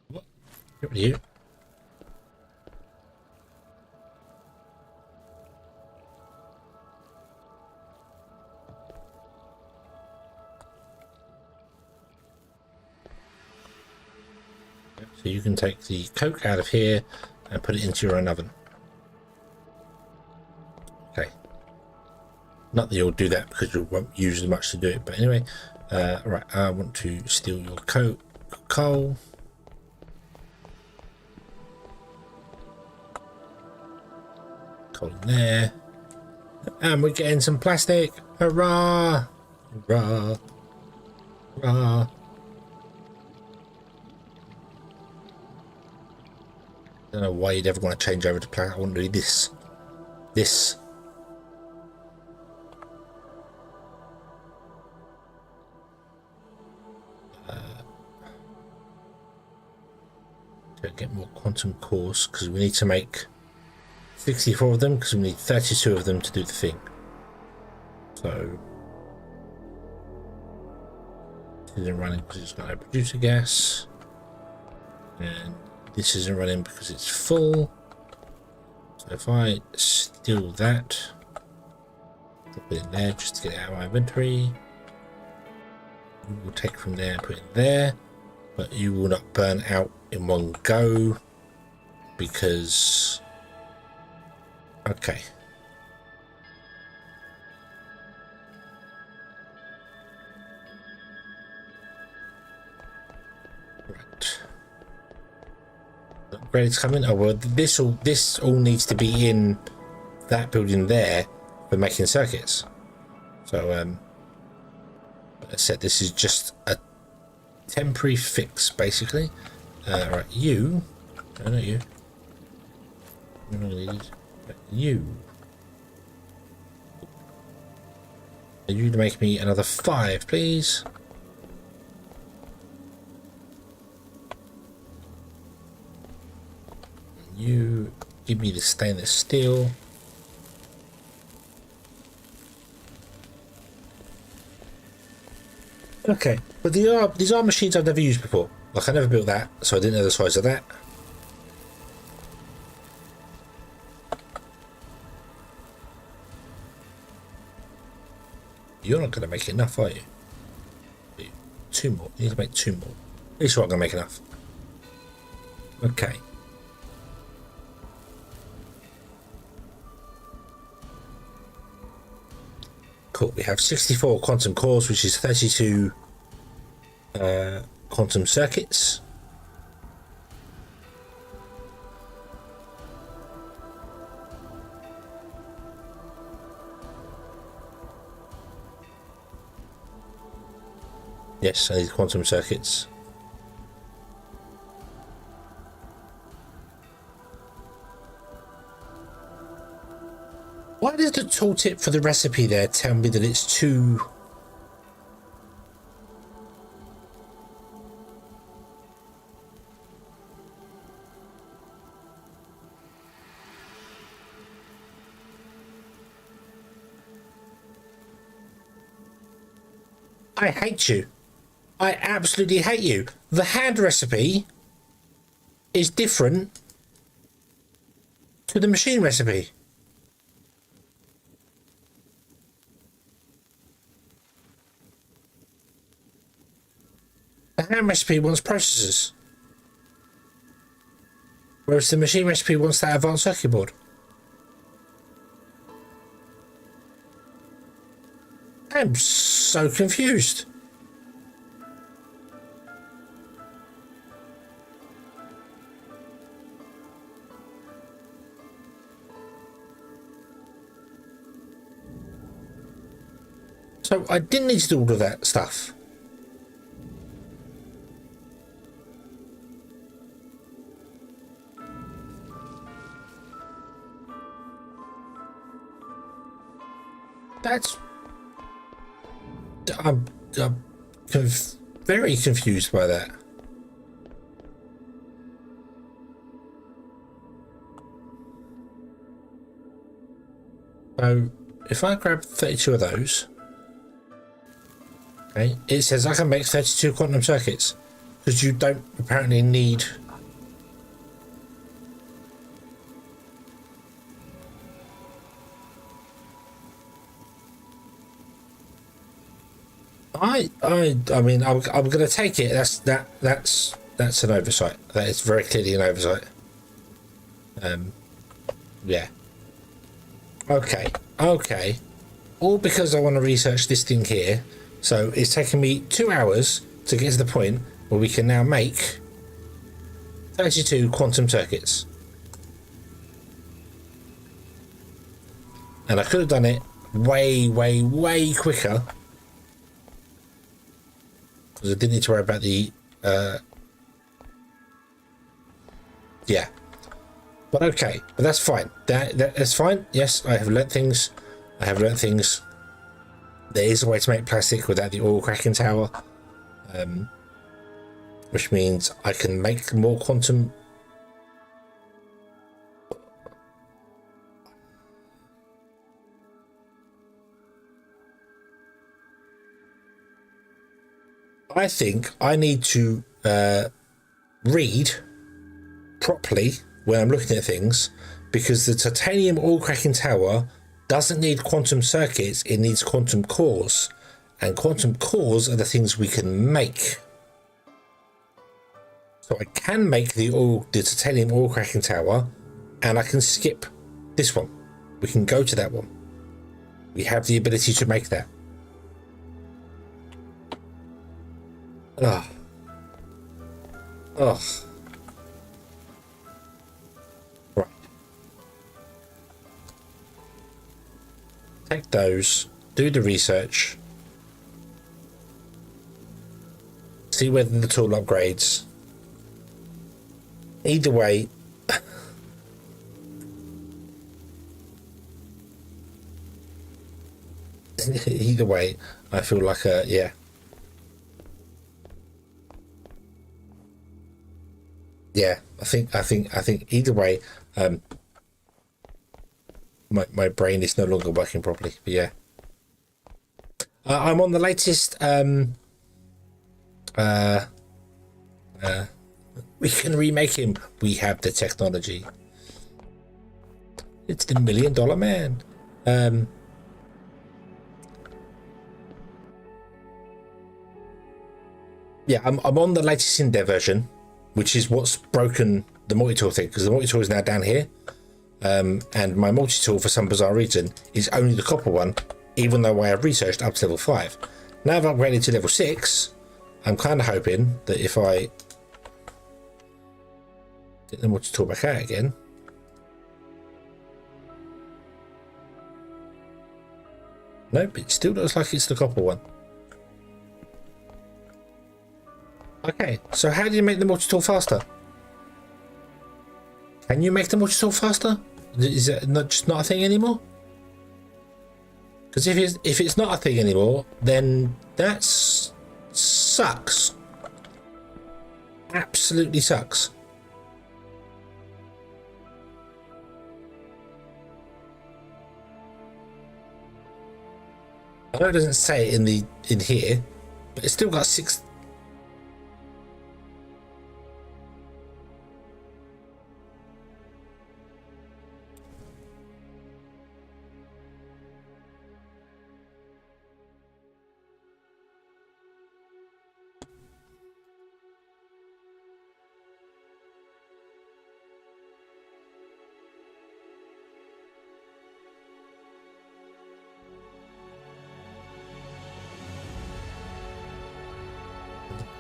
What? Get rid of you. So you can take the coke out of here and put it into your own oven. Okay. Not that you'll do that because you won't use as much to do it, but anyway. Right, I want to steal your coal. Coal in there. And we're getting some plastic. Hurrah! Hurrah! Hurrah! I don't know why you'd ever want to change over to plastic. I want to do this. This. To get more quantum cores because we need to make 64 of them because we need 32 of them to do the thing. So this isn't running because it's got no producer gas, and this isn't running because it's full. So if I steal that, drop it in there just to get it out of my inventory. We'll take from there and put it in there, but you will not burn out in one go because okay. Right. Upgrades coming. Oh well, this all needs to be in that building there for making circuits. So like I said, this is just a temporary fix basically. Right, you. No, not you. You. You to make me another 5, please. You give me the stainless steel. Okay, but these are machines I've never used before. Like I never built that, so I didn't know the size of that. You're not going to make enough, are you? 2 more. You need to make 2 more. At least you're not going to make enough. Okay. Cool. We have 64 quantum cores, which is 32 quantum circuits. Yes, I need quantum circuits. Why does the tooltip for the recipe there tell me that it's too... I hate you. I absolutely hate you. The hand recipe is different to the machine recipe. The hand recipe wants processors, whereas the machine recipe wants that advanced circuit board. I'm so confused. So I didn't need to do all of that stuff. That's... I'm very confused by that. So if I grab 32 of those, okay, it says I can make 32 quantum circuits because you don't apparently need... I mean, I'm going to take it. That's an oversight. That is very clearly an oversight. Yeah. Okay. All because I want to research this thing here. So it's taken me 2 hours to get to the point where we can now make 32 quantum circuits. And I could have done it way quicker. Because I didn't need to worry about the... yeah. But okay, but that's fine. That's fine. Yes, I have learnt things. There is a way to make plastic without the oil cracking tower, which means I can make more quantum. I think I need to read properly when I'm looking at things, because the titanium oil cracking tower doesn't need quantum circuits, it needs quantum cores, and quantum cores are the things we can make. So I can make the titanium oil cracking tower, and I can skip this one. We can go to that one. We have the ability to make that. Ugh. Right. Take those, do the research, see whether the tool upgrades. Either way, I feel like yeah. Yeah, I think either way, my brain is no longer working properly. But yeah, I'm on the latest. We can remake him. We have the technology. It's the $1 Million Man. Yeah, I'm on the latest Cinder version, which is what's broken the multi-tool thing, because the multi-tool is now down here, and my multi-tool for some bizarre reason is only the copper one, even though I have researched up to level 5. Now I've upgraded to level 6, I'm kind of hoping that if I get the multi-tool back out again, nope, it still looks like it's the copper one. Okay, so how do you make the multi-tool faster? Can you make the multi-tool faster? Is it not a thing anymore? Because if it's not a thing anymore, then that sucks. Absolutely sucks. I know it doesn't say it in here, but it's still got 6.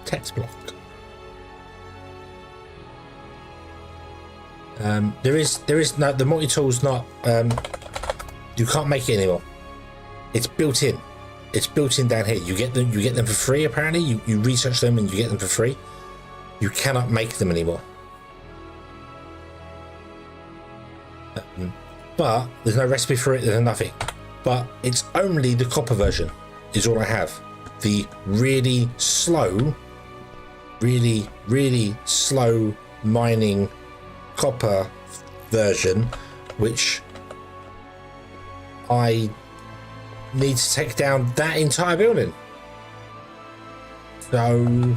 Text block. There is no, the multi-tool's not, you can't make it anymore. It's built in. It's built in down here. You get them for free apparently. You research them and you get them for free. You cannot make them anymore. But there's no recipe for it, there's nothing. but it's only the copper version is all I have. The really slow mining copper version, which I need to take down that entire building. So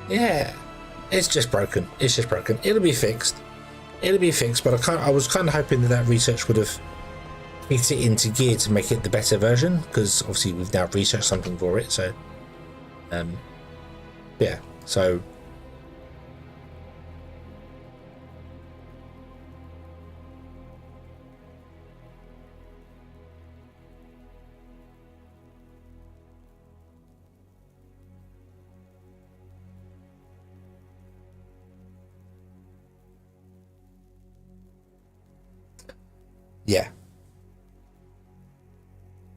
yeah, it's just broken. It's just broken. It'll be fixed. But I was kind of hoping that research would have kicked it into gear to make it the better version, because obviously we've now researched something for it. So yeah, so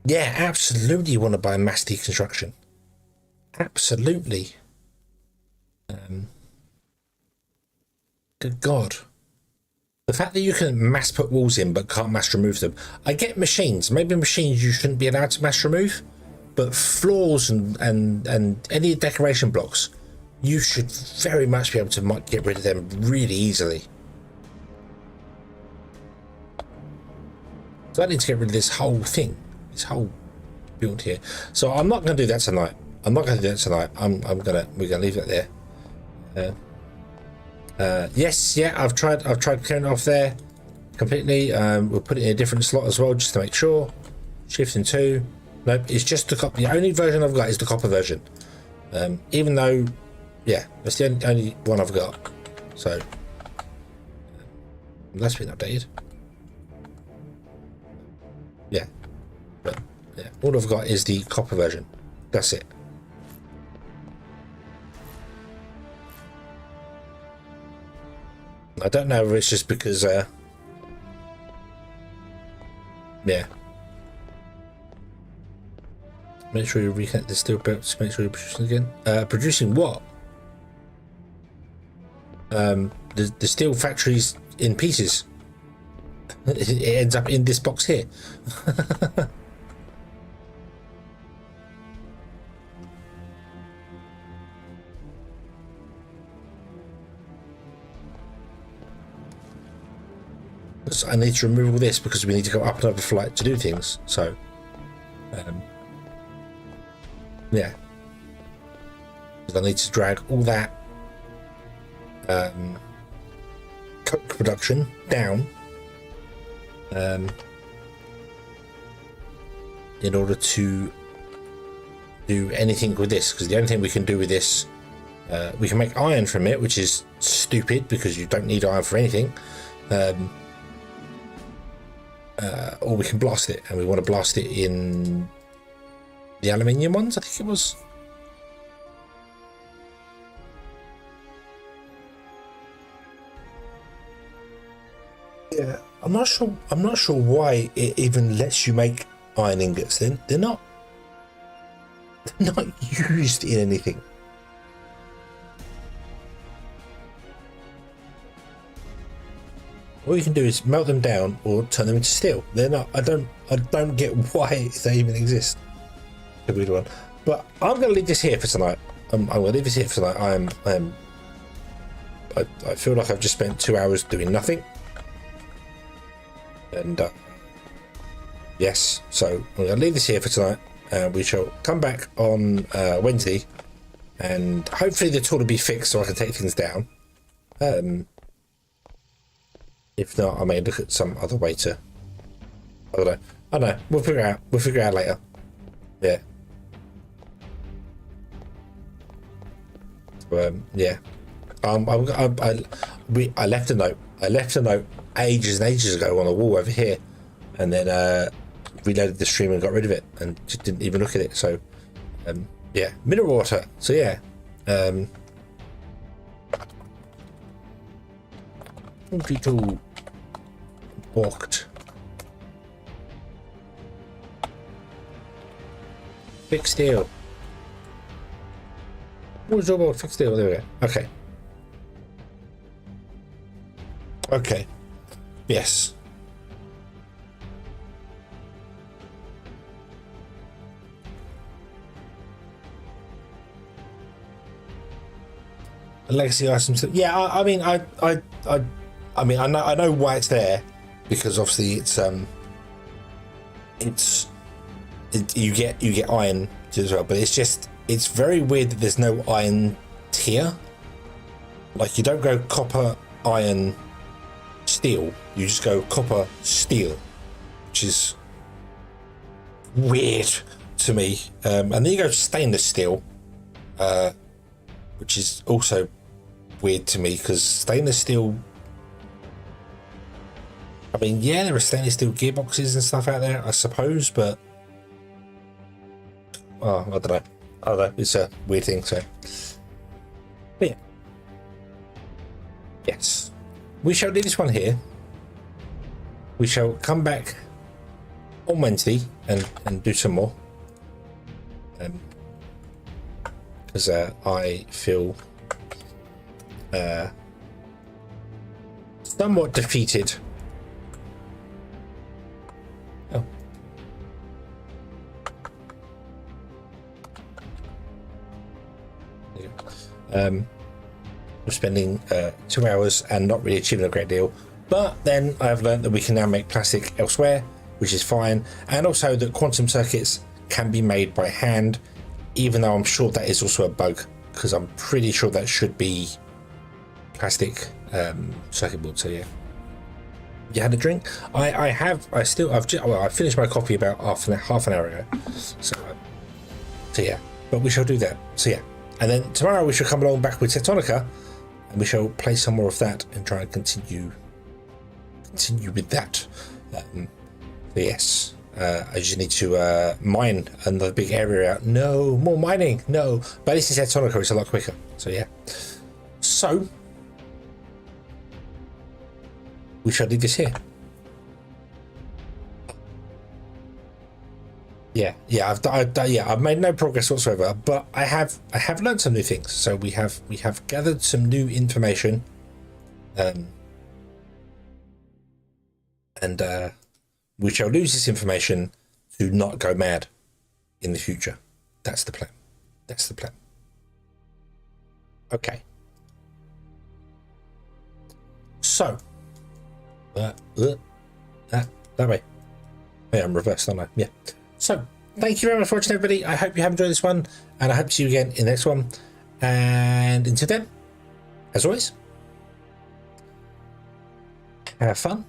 yeah, absolutely want to buy mass deconstruction. Absolutely. Good God. The fact that you can mass put walls in but can't mass remove them. I get machines. Maybe machines you shouldn't be allowed to mass remove, but floors and any decoration blocks, you should very much be able to get rid of them really easily. So I need to get rid of this whole thing. This whole build here. So I'm not going to do that tonight. We're going to leave that there. Yes, yeah, I've tried clearing it off there completely. We'll put it in a different slot as well, just to make sure. Shifting 2. Nope, it's just the copper. The only version I've got is the copper version. Even though, yeah, that's the only one I've got. So that's been updated. Yeah. But yeah, all I've got is the copper version. That's it. I don't know if it's just because yeah. Make sure you reconnect the steel belts, make sure you're producing again. Producing what? The steel factory's in pieces. It ends up in this box here. I need to remove all this because we need to go up another flight to do things. So, yeah, I need to drag all that coke production down in order to do anything with this, because the only thing we can do with this, we can make iron from it, which is stupid because you don't need iron for anything. Or we can blast it, and we want to blast it in the aluminium ones, I think it was. Yeah, I'm not sure why it even lets you make iron ingots. They're not used in anything. All you can do is melt them down or turn them into steel. They're not. I don't get why they even exist. A weird one. But I'm going to leave this here for tonight. I'm going to leave this here for tonight. I feel like I've just spent 2 hours doing nothing. And yes, so I'm going to leave this here for tonight. We shall come back on Wednesday, and hopefully the tool will be fixed so I can take things down. If not, I may look at some other way to. I don't know. We'll figure it out. We'll figure it out later. Yeah. So, yeah. I left a note. I left a note ages and ages ago on the wall over here, and then reloaded the stream and got rid of it, and just didn't even look at it. So, yeah, mineral water. So yeah. Tool walked. Fixed steel. What was your about fixed steel? There we go. Okay. Okay. Yes. Legacy items. Yeah, I mean, I mean, I know why it's there, because obviously you get iron as well, but it's very weird that there's no iron tier. Like, you don't go copper, iron, steel. You just go copper, steel, which is weird to me. And then you go stainless steel, which is also weird to me, because stainless steel, I mean, yeah, there are stainless steel gearboxes and stuff out there, I suppose, but I don't know. It's a weird thing. So, but yeah, yes, we shall do this one here. We shall come back on Wednesday and do some more, because I feel somewhat defeated. Oh. We're spending 2 hours and not really achieving a great deal, but then I've learned that we can now make plastic elsewhere, which is fine, and also that quantum circuits can be made by hand, even though I'm sure that is also a bug, because I'm pretty sure that should be plastic circuit board. So yeah, you had a drink. I finished my coffee about half an hour ago. So yeah, but we shall do that. So yeah, and then tomorrow we shall come along back with Tectonica, and we shall play some more of that and try and continue with that. So yes, I just need to mine another big area out. No more mining. No, but this is Tectonica. It's a lot quicker. So yeah, so we shall do this here. Yeah, I've made no progress whatsoever, but I have learned some new things. So we have gathered some new information, and we shall use this information to not go mad in the future. That's the plan. That's the plan. Okay. So that way. Yeah, I'm reversed, aren't I? Yeah. So thank you very much for watching, everybody. I hope you have enjoyed this one, and I hope to see you again in the next one. And until then, as always, have fun.